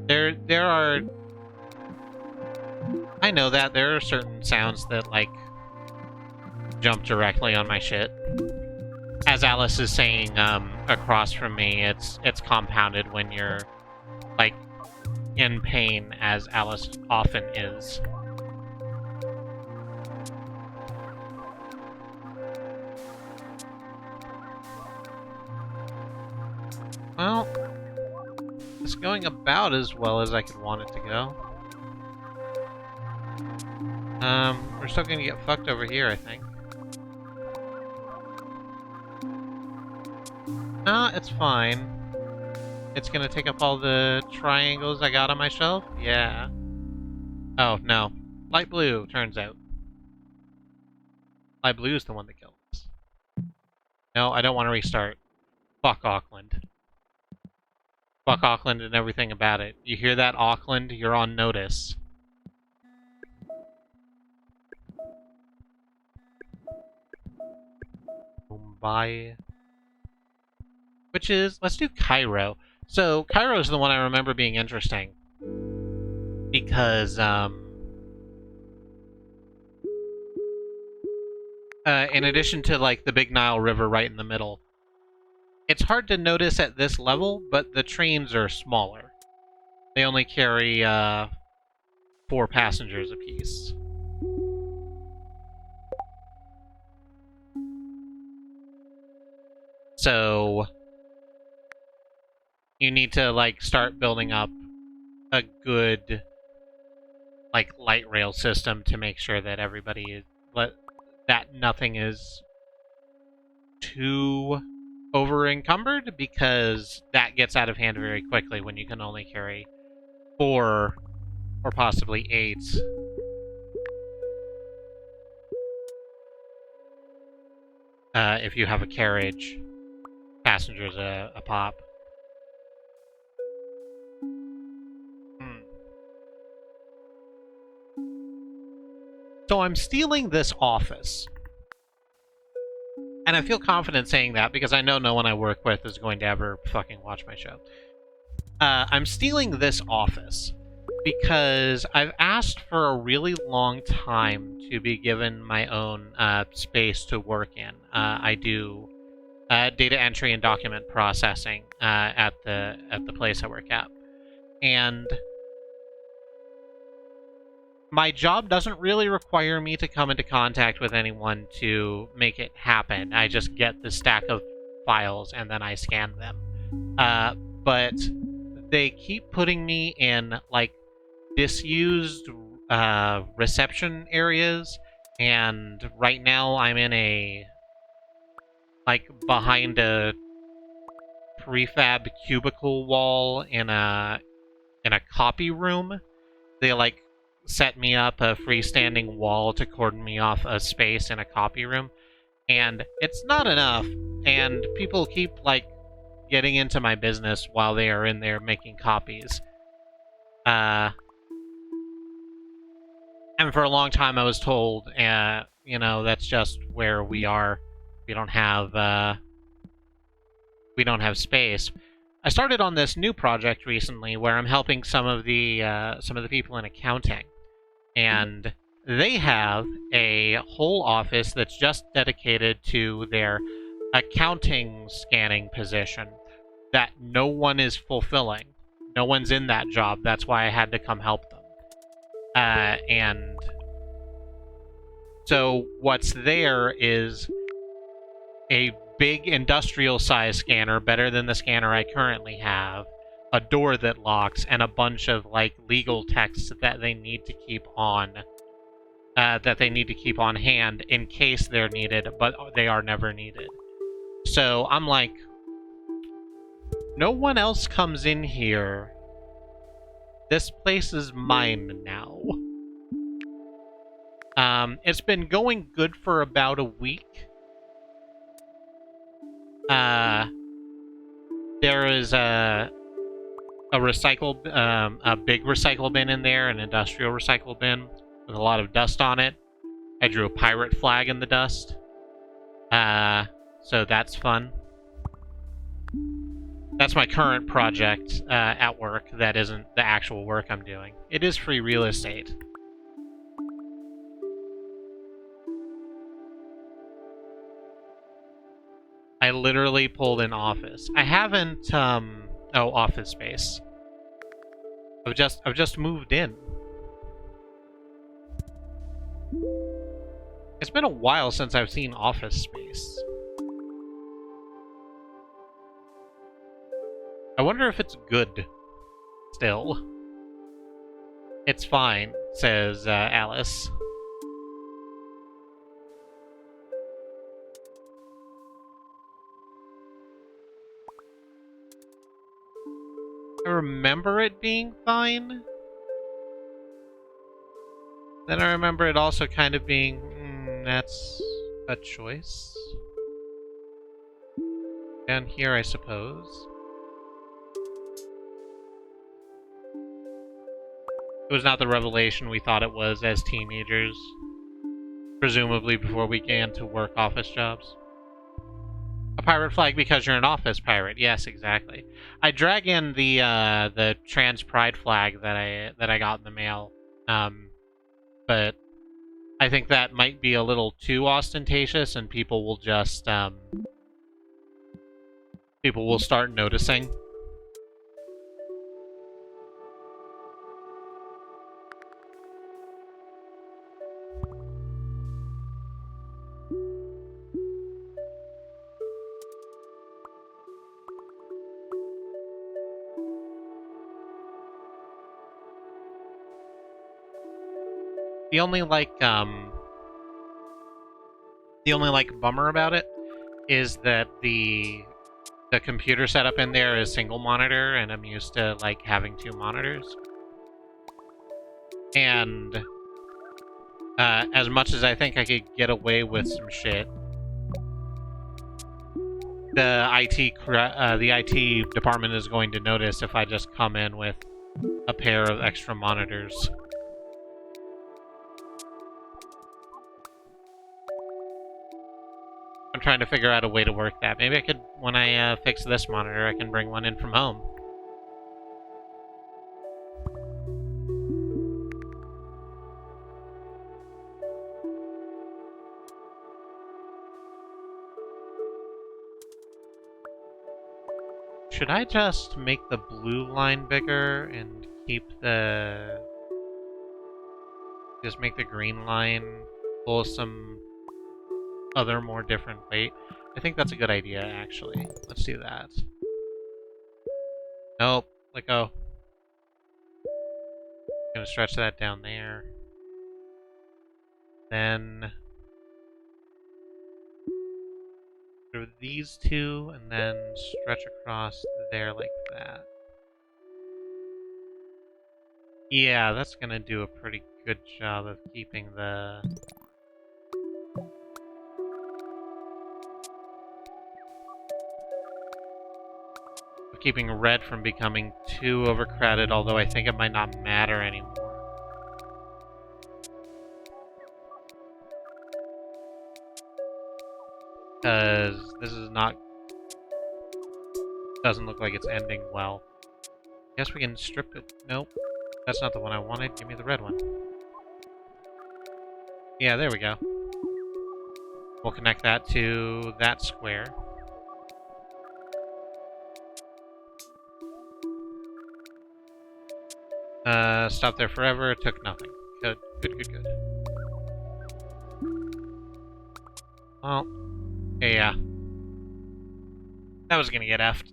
There are... I know that there are certain sounds that, like, jump directly on my shit. As Alice is saying, across from me, it's compounded when you're, like, in pain, as Alice often is. Well, it's going about as well as I could want it to go. We're still gonna get fucked over here, I think. No, it's fine. It's gonna take up all the triangles I got on my shelf? Yeah. Oh, no. Light blue, turns out. Light blue is the one that killed us. No, I don't want to restart. Fuck Auckland. Fuck Auckland and everything about it. You hear that, Auckland? You're on notice. Mumbai. Which is... Let's do Cairo. So, Cairo is the one I remember being interesting. Because, in addition to, like, the Big Nile River right in the middle, it's hard to notice at this level, but the trains are smaller. They only carry, 4 passengers apiece. So, you need to, like, start building up a good, like, light rail system to make sure that everybody is... that nothing is too over-encumbered, because that gets out of hand very quickly when you can only carry 4 or possibly 8. If you have a carriage, passengers a pop. So I'm stealing this office. And I feel confident saying that because I know no one I work with is going to ever fucking watch my show. I'm stealing this office because I've asked for a really long time to be given my own space to work in. I do data entry and document processing at the place I work at. And my job doesn't really require me to come into contact with anyone to make it happen. I just get the stack of files and then I scan them. But they keep putting me in, like, disused reception areas, and right now I'm in a, like, behind a prefab cubicle wall in a copy room. They, like, set me up a freestanding wall to cordon me off a space in a copy room, and it's not enough, and people keep, like, getting into my business while they are in there making copies. And for a long time I was told, you know, that's just where we are. We don't have space. I started on this new project recently where I'm helping some of the people in accounting. And they have a whole office that's just dedicated to their accounting scanning position that no one is fulfilling. No one's in that job. That's why I had to come help them. And so what's there is a big industrial size scanner, better than the scanner I currently have, a door that locks, and a bunch of, like, legal texts that they need to keep on hand in case they're needed, but they are never needed. So I'm like, no one else comes in here. This place is mine now. It's been going good for about a week. There is a big recycle bin in there, an industrial recycle bin with a lot of dust on it. I drew a pirate flag in the dust. So that's fun. That's my current project at work. That isn't the actual work I'm doing. It is free real estate. I literally pulled in office. I haven't, oh, office space. I've just moved in. It's been a while since I've seen office space. I wonder if it's good still. It's fine, says Alice. I remember it being fine. Then I remember it also kind of being, that's a choice. Down here, I suppose. It was not the revelation we thought it was as teenagers. Presumably before we began to work office jobs. A pirate flag because you're an office pirate. Yes, exactly. I drag in the trans pride flag that I got in the mail. But I think that might be a little too ostentatious, and people will just people will start noticing. The only bummer about it is that the computer setup in there is single monitor, and I'm used to like having two monitors. And as much as I think I could get away with some shit, the IT department is going to notice if I just come in with a pair of extra monitors. I'm trying to figure out a way to work that. Maybe I could, when I fix this monitor, I can bring one in from home. Should I just make the blue line bigger and keep the... just make the green line pull some other more different weight? I think that's a good idea, actually. Let's do that. Nope. Let go. Gonna stretch that down there. Then... through these two, and then stretch across there like that. Yeah, that's gonna do a pretty good job of keeping the... of keeping red from becoming too overcrowded, although I think it might not matter anymore. Because this is not... doesn't look like it's ending well. Guess we can strip it. Nope. That's not the one I wanted. Give me the red one. Yeah, there we go. We'll connect that to that square. Stop there forever. It took nothing. Good, good, good, good. Well, yeah. That was gonna get effed.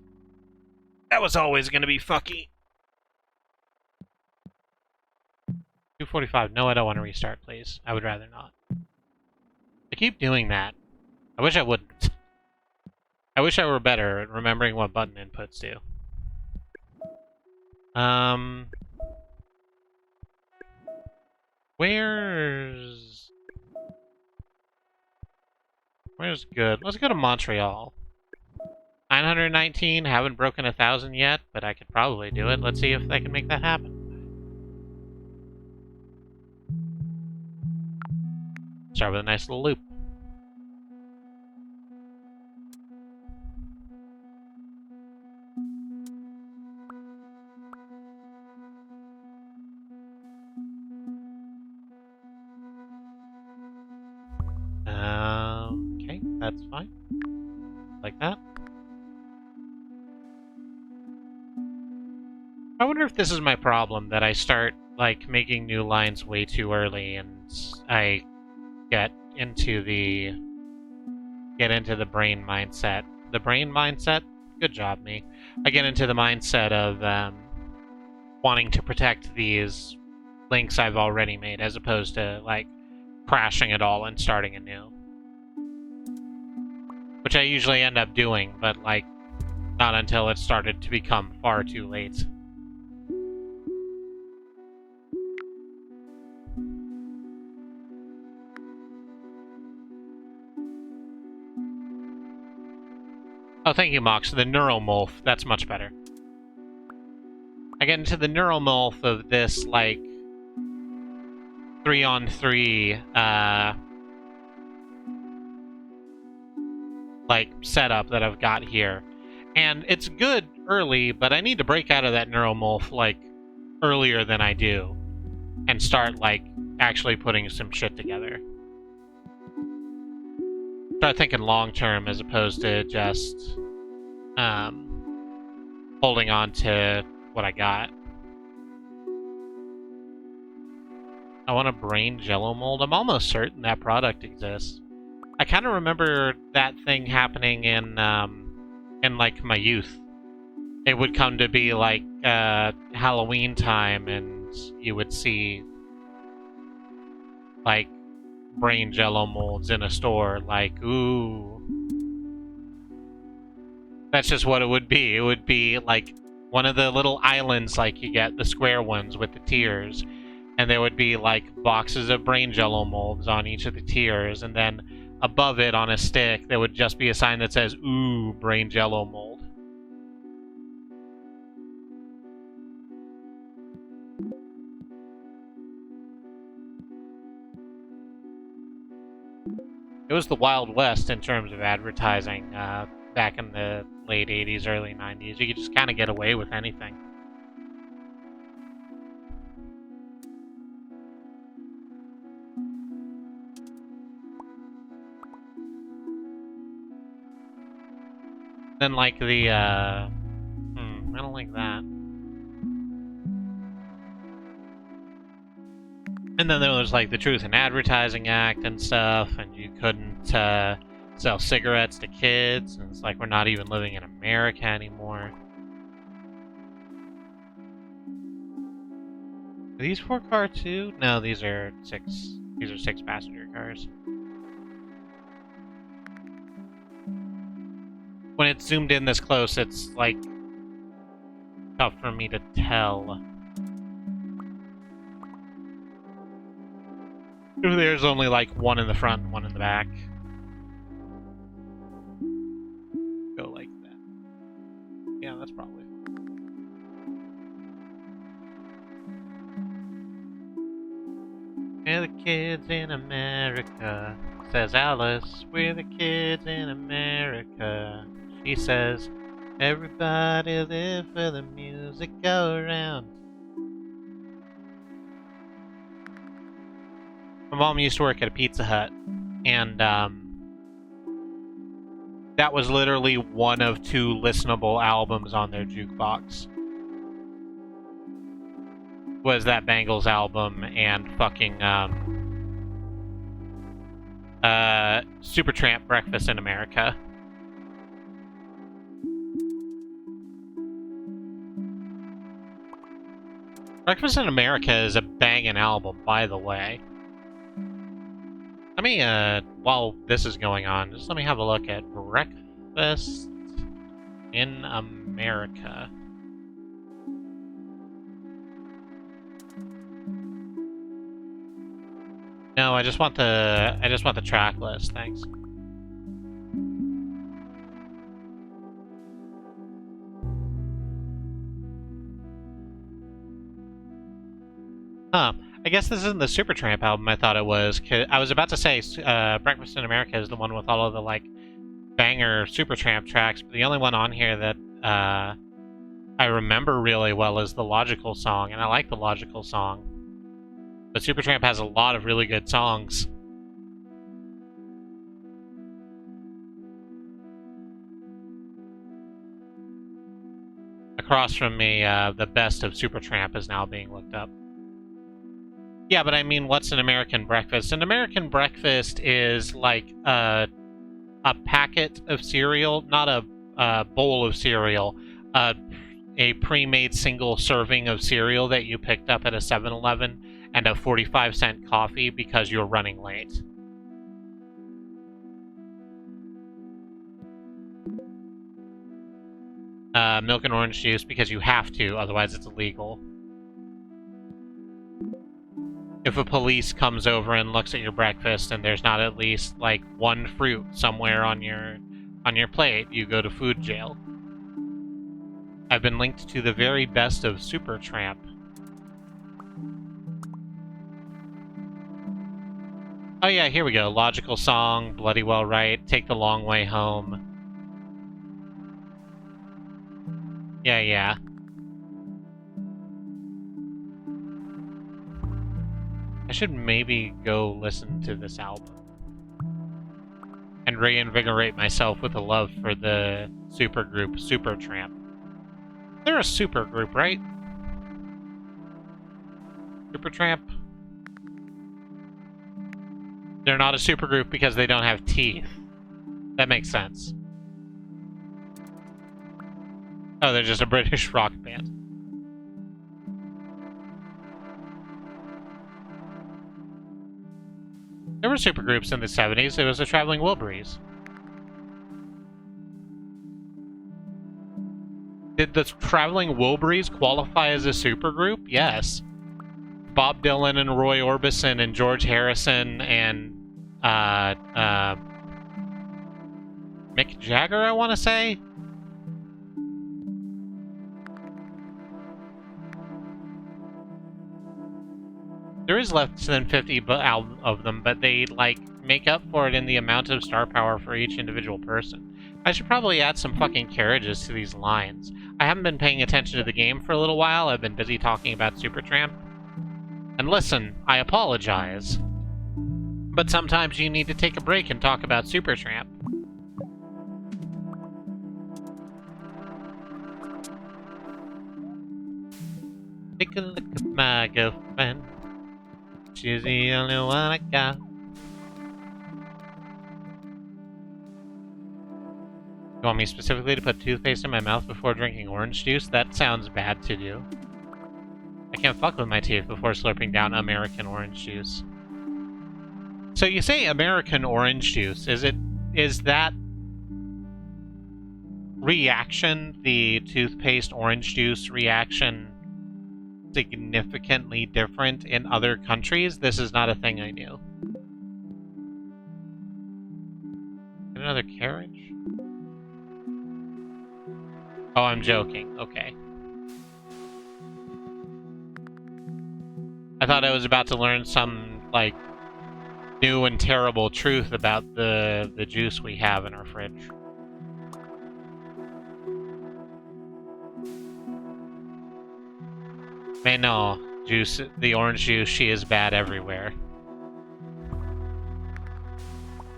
That was always gonna be fucky. 245. No, I don't want to restart, please. I would rather not. I keep doing that. I wish I wouldn't. I wish I were better at remembering what button inputs do. Where's good? Let's go to Montreal. 919, haven't broken 1,000 yet, but I could probably do it. Let's see if I can make that happen. Start with a nice little loop. That's fine. Like that. I wonder if this is my problem, that I start, like, making new lines way too early, and I get into the brain mindset. The brain mindset? Good job, me. I get into the mindset of, wanting to protect these links I've already made, as opposed to, like, crashing it all and starting anew. Which I usually end up doing, but, like, not until it started to become far too late. Oh, thank you, Mox. The neuromorph. That's much better. I get into the neuromorph of this, like, 3-on-3, like, setup that I've got here. And it's good early, but I need to break out of that neuromorph, like, earlier than I do. And start, like, actually putting some shit together. Start thinking long-term as opposed to just, holding on to what I got. I want a brain jello mold. I'm almost certain that product exists. I kind of remember that thing happening in like, my youth. It would come to be, like, Halloween time, and you would see, like, brain jello molds in a store, like, ooh. That's just what it would be. It would be, like, one of the little islands, like you get, the square ones with the tiers, and there would be, like, boxes of brain jello molds on each of the tiers, and then above it on a stick, there would just be a sign that says, ooh, brain jello mold. It was the Wild West in terms of advertising, back in the late 80s, early 90s. You could just kind of get away with anything. Then, like, the, I don't like that. And then there was, like, the Truth in Advertising Act and stuff, and you couldn't, sell cigarettes to kids, and it's like we're not even living in America anymore. Are these 4-car too? No, these are 6. These are 6-passenger cars. When it's zoomed in this close, it's, like, tough for me to tell. There's only, like, one in the front and one in the back. Go like that. Yeah, that's probably. We're the kids in America, says Alice. We're the kids in America. She says, everybody live for the music go around. My mom used to work at a Pizza Hut, and that was literally one of 2 listenable albums on their jukebox. Was that Bangles album and fucking Supertramp Breakfast in America. Breakfast in America is a banging album, by the way. Let me, while this is going on, just let me have a look at Breakfast in America. No, I just want the track list, thanks. Huh. I guess this isn't the Supertramp album I thought it was. I was about to say Breakfast in America is the one with all of the, like, banger Supertramp tracks, but the only one on here that I remember really well is the Logical song, and I like the Logical song. But Supertramp has a lot of really good songs. across from me, the best of Supertramp is now being looked up. Yeah, but I mean, what's an American breakfast? An American breakfast is like a packet of cereal, not a bowl of cereal, a pre-made single serving of cereal that you picked up at a 7-Eleven, and a 45-cent coffee because you're running late. Milk and orange juice because you have to, otherwise it's illegal. If a police comes over and looks at your breakfast and there's not at least like one fruit somewhere on your plate, you go to food jail. I've been linked to the very best of Supertramp. Oh yeah, here we go. Logical song, bloody well right, take the long way home. Yeah. I should maybe go listen to this album. And reinvigorate myself with a love for the supergroup Supertramp. They're a supergroup, right? Supertramp? They're not a supergroup because they don't have teeth. That makes sense. Oh, they're just a British rock band. There were supergroups in the 70s. It was the Traveling Wilburys. Did the Traveling Wilburys qualify as a supergroup? Yes. Bob Dylan and Roy Orbison and George Harrison and Mick Jagger, I want to say? There is less than 50 of them, but they, like, make up for it in the amount of star power for each individual person. I should probably add some fucking carriages to these lines. I haven't been paying attention to the game for a little while. I've been busy talking about Supertramp. And listen, I apologize. But sometimes you need to take a break and talk about Supertramp. Take a look at my girlfriend. She's the only one I got. You want me specifically to put toothpaste in my mouth before drinking orange juice? That sounds bad to do. I can't fuck with my teeth before slurping down American orange juice. So you say American orange juice. Is that reaction, the toothpaste orange juice reaction, significantly different in other countries? This is not a thing I knew. Another carriage? Oh, I'm joking. Okay. I thought I was about to learn some, like, new and terrible truth about the juice we have in our fridge. Mais no, juice, the orange juice, she is bad everywhere.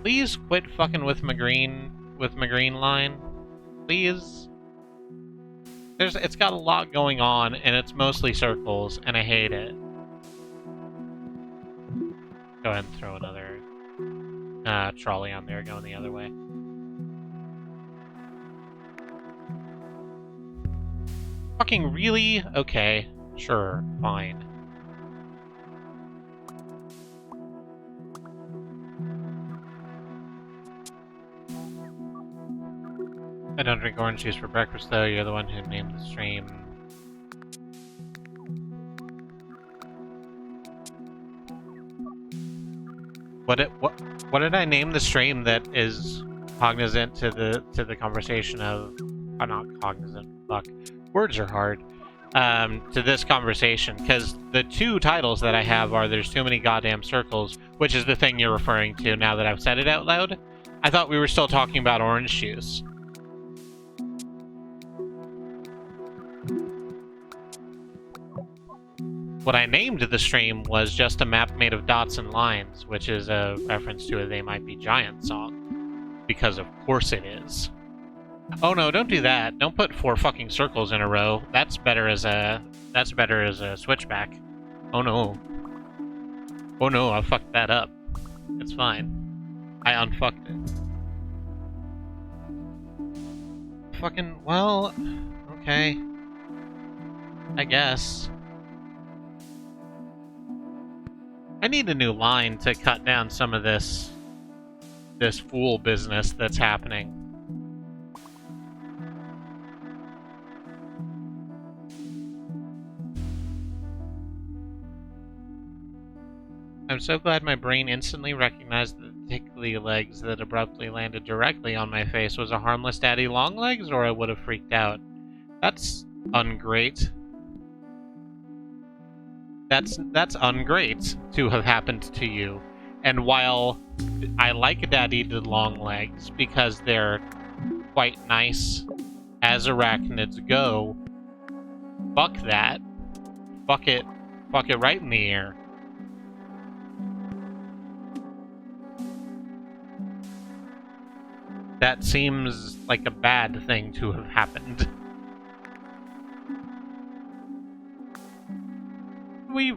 Please quit fucking with my green line. Please. It's got a lot going on, and it's mostly circles, and I hate it. Go ahead and throw another trolley on there going the other way. Fucking really? Okay. Sure, fine. I don't drink orange juice for breakfast, though. You're the one who named the stream. What did I name the stream that is cognizant to the conversation of... I'm not cognizant. Fuck. Words are hard. To this conversation, because the two titles that I have are There's Too Many Goddamn Circles, which is the thing you're referring to now that I've said it out loud. I thought we were still talking about orange juice. What I named the stream was just a map made of dots and lines, which is a reference to a They Might Be Giant song. Because of course it is. Oh no, don't do that. Don't put 4 fucking circles in a row. That's better as a switchback. Oh no. Oh no, I fucked that up. It's fine. I unfucked it. Fucking, well, okay. I guess. I need a new line to cut down some of this fool business that's happening. I'm so glad my brain instantly recognized that the tickly legs that abruptly landed directly on my face was a harmless daddy long legs, or I would have freaked out. That's ungreat. That's ungreat to have happened to you. And while I like daddy long legs because they're quite nice as arachnids go, fuck that. Fuck it right in the ear. That seems like a bad thing to have happened. We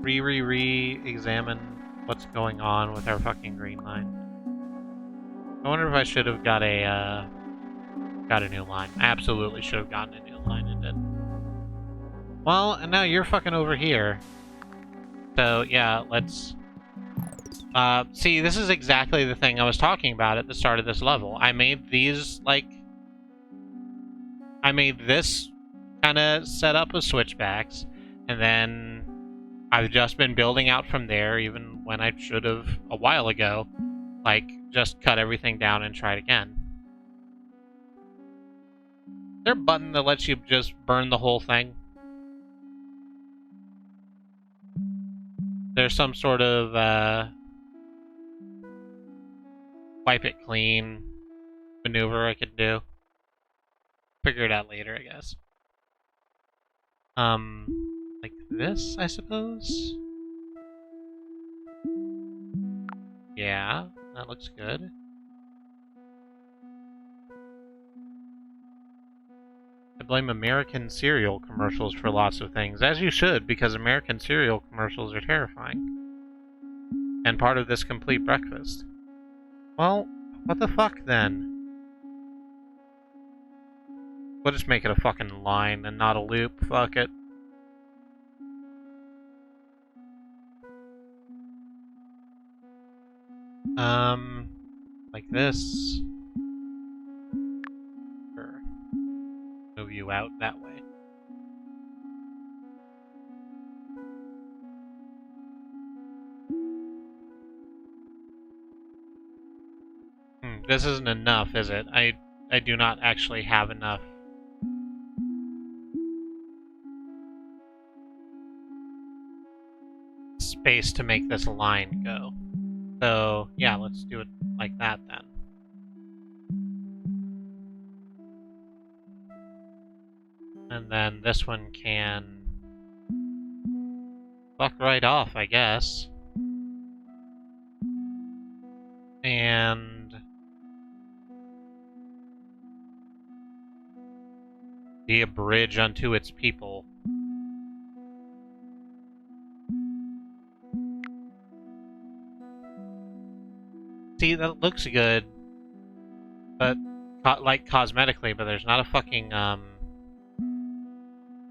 re-examine what's going on with our fucking green line. I wonder if I should have got a new line. I absolutely should have gotten a new line and did. Well, and now you're fucking over here. So yeah, let's see, this is exactly the thing I was talking about at the start of this level. I made these, like... I made this kind of setup of switchbacks, and then I've just been building out from there, even when I should have, a while ago, like, just cut everything down and try it again. Is there a button that lets you just burn the whole thing? There's some sort of, wipe it clean maneuver I could do. Figure it out later, I guess. Like this, I suppose? Yeah, that looks good. I blame American cereal commercials for lots of things, as you should, because American cereal commercials are terrifying. And part of this complete breakfast. Well, what the fuck then? We'll just make it a fucking line and not a loop, fuck it. Like this. Sure. Move you out that way. This isn't enough, is it? I do not actually have enough space to make this line go. So, yeah, let's do it like that then. And then this one can fuck right off, I guess. And be a bridge unto its people. See, that looks good, but like cosmetically, but there's not a fucking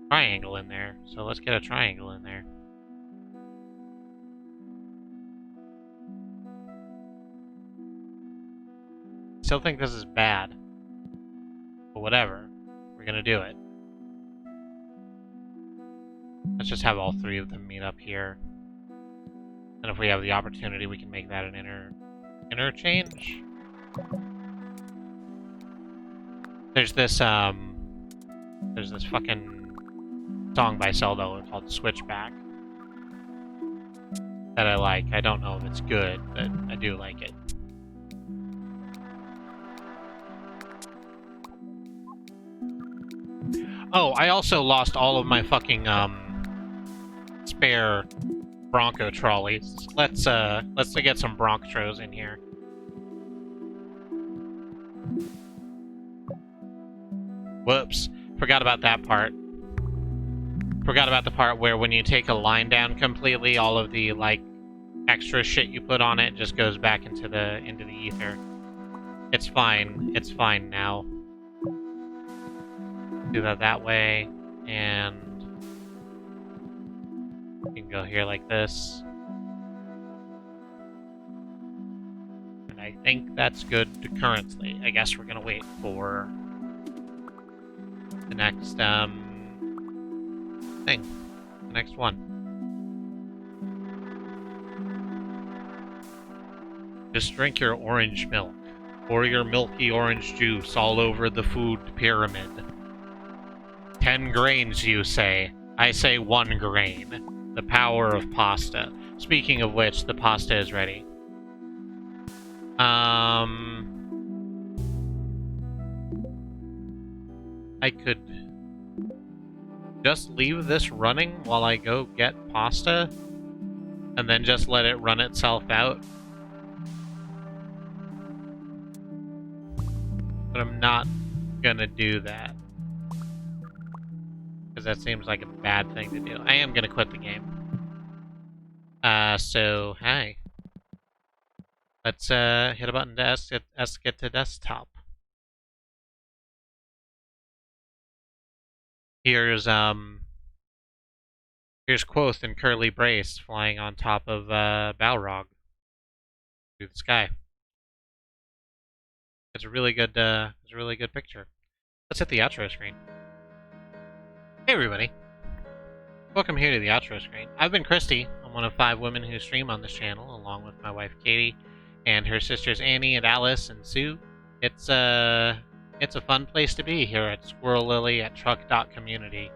triangle in there. So let's get a triangle in there. Still think this is bad, but whatever. We're gonna do it. Let's just have all 3 of them meet up here. And if we have the opportunity, we can make that an interchange. There's this fucking song by Seldo called Switchback that I like. I don't know if it's good, but I do like it. Oh, I also lost all of my fucking spare Bronco trolleys. Let's get some Bronctros in here. Whoops. Forgot about that part. Forgot about the part where when you take a line down completely, all of the, like, extra shit you put on it just goes back into the ether. It's fine. It's fine now. Do that way, and you can go here like this. And I think that's good currently. I guess we're gonna wait for the next thing. The next one. Just drink your orange milk. Pour your milky orange juice all over the food pyramid. 10 grains, you say. I say 1 grain. The power of pasta. Speaking of which, the pasta is ready. I could just leave this running while I go get pasta, and then just let it run itself out. But I'm not gonna do that, because that seems like a bad thing to do. I am gonna quit the game. So, hi. Let's, hit a button to get to desktop. Here's Quoth and Curly Brace flying on top of, Balrog through the sky. It's a really good picture. Let's hit the outro screen. Hey everybody. Welcome here to the outro screen. I've been Kristi. I'm one of 5 women who stream on this channel, along with my wife Katie, and her sisters Annie and Alice and Sue. It's a fun place to be here at Squirrel Lily at truck.community.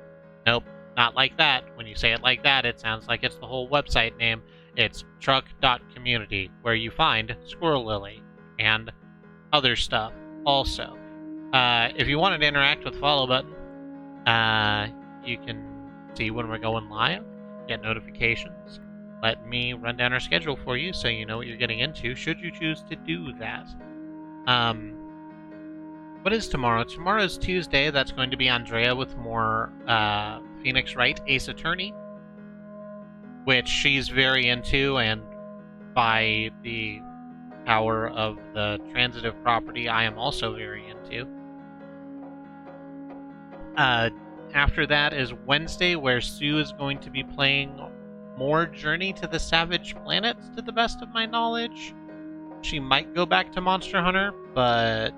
Nope, not like that. When you say it like that, it sounds like it's the whole website name. It's truck.community, where you find Squirrel Lily and other stuff also. If you wanted to interact with the follow button, you can see when we're going live, get notifications. Let me run down our schedule for you so you know what you're getting into, should you choose to do that. What is tomorrow? Tomorrow's Tuesday. That's going to be Andrea with more Phoenix Wright Ace Attorney, which she's very into, and by the power of the transitive property, I am also very into. After that is Wednesday, where Sue is going to be playing more Journey to the Savage Planets, to the best of my knowledge. She might go back to Monster Hunter, but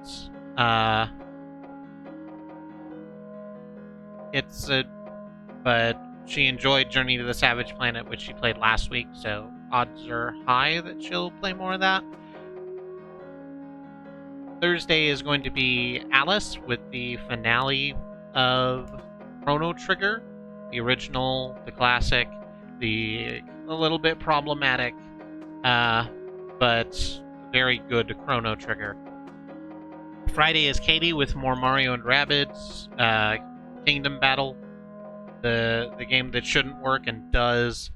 but she enjoyed Journey to the Savage Planet, which she played last week, so odds are high that she'll play more of that. Thursday is going to be Alice with the finale of Chrono Trigger, the original, the classic, a little bit problematic, but very good Chrono Trigger. Friday is Katie with more Mario and Rabbids Kingdom Battle, the game that shouldn't work and does.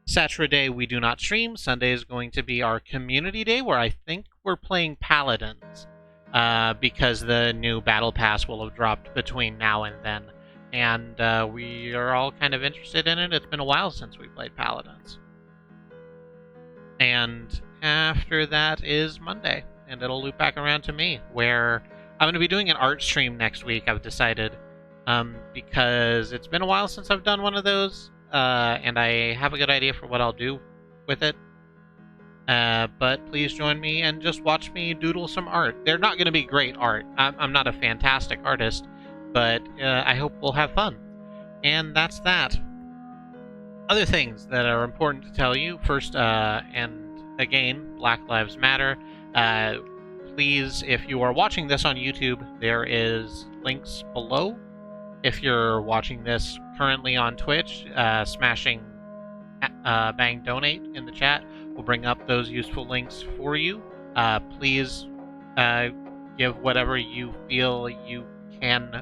Saturday we do not stream. Sunday is going to be our community day, where I think we're playing Paladins, because the new Battle Pass will have dropped between now and then. And we are all kind of interested in it. It's been a while since we played Paladins. And after that is Monday, and it'll loop back around to me, where I'm going to be doing an art stream next week, I've decided, because it's been a while since I've done one of those, and I have a good idea for what I'll do with it. But please join me and just watch me doodle some art. They're not going to be great art. I'm not a fantastic artist, but I hope we'll have fun. And that's that. Other things that are important to tell you. First, and again, Black Lives Matter. Please, if you are watching this on YouTube, there is links below. If you're watching this currently on Twitch, smashing bang donate in the chat will bring up those useful links for you. Please give whatever you feel you can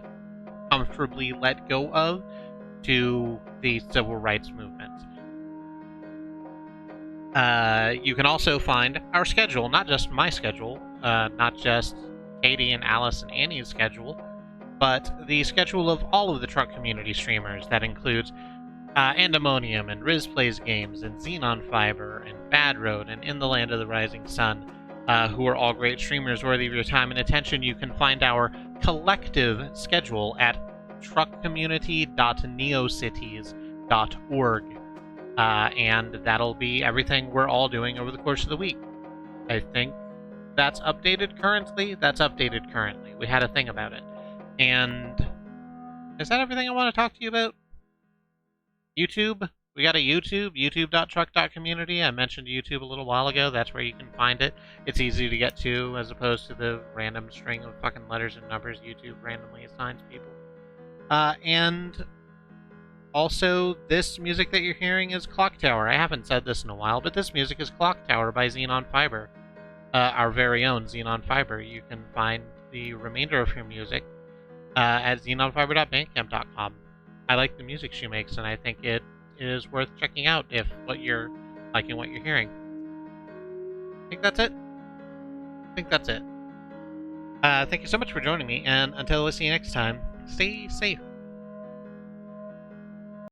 comfortably let go of to the civil rights movement. You can also find our schedule, not just my schedule, not just Katie and Alice and Annie's schedule, but the schedule of all of the truck community streamers that includes Andemonium and Riz Plays Games and Xenon Fiber and Bad Road and In the Land of the Rising Sun, who are all great streamers worthy of your time and attention. You can find our collective schedule at truckcommunity.neocities.org, and that'll be everything we're all doing over the course of the week. I think that's updated currently. We had a thing about it. And is that everything I want to talk to you about? YouTube. We got a YouTube, youtube.truck.community. I mentioned YouTube a little while ago. That's where you can find it. It's easy to get to as opposed to the random string of fucking letters and numbers YouTube randomly assigns people. And also, this music that you're hearing is Clock Tower. I haven't said this in a while, but this music is Clock Tower by Xenon Fiber. Our very own Xenon Fiber. You can find the remainder of her music at xenonfiber.bandcamp.com. I like the music she makes, and I think it is worth checking out if what you're liking what you're hearing. I think that's it. Thank you so much for joining me, and until I see you next time, stay safe.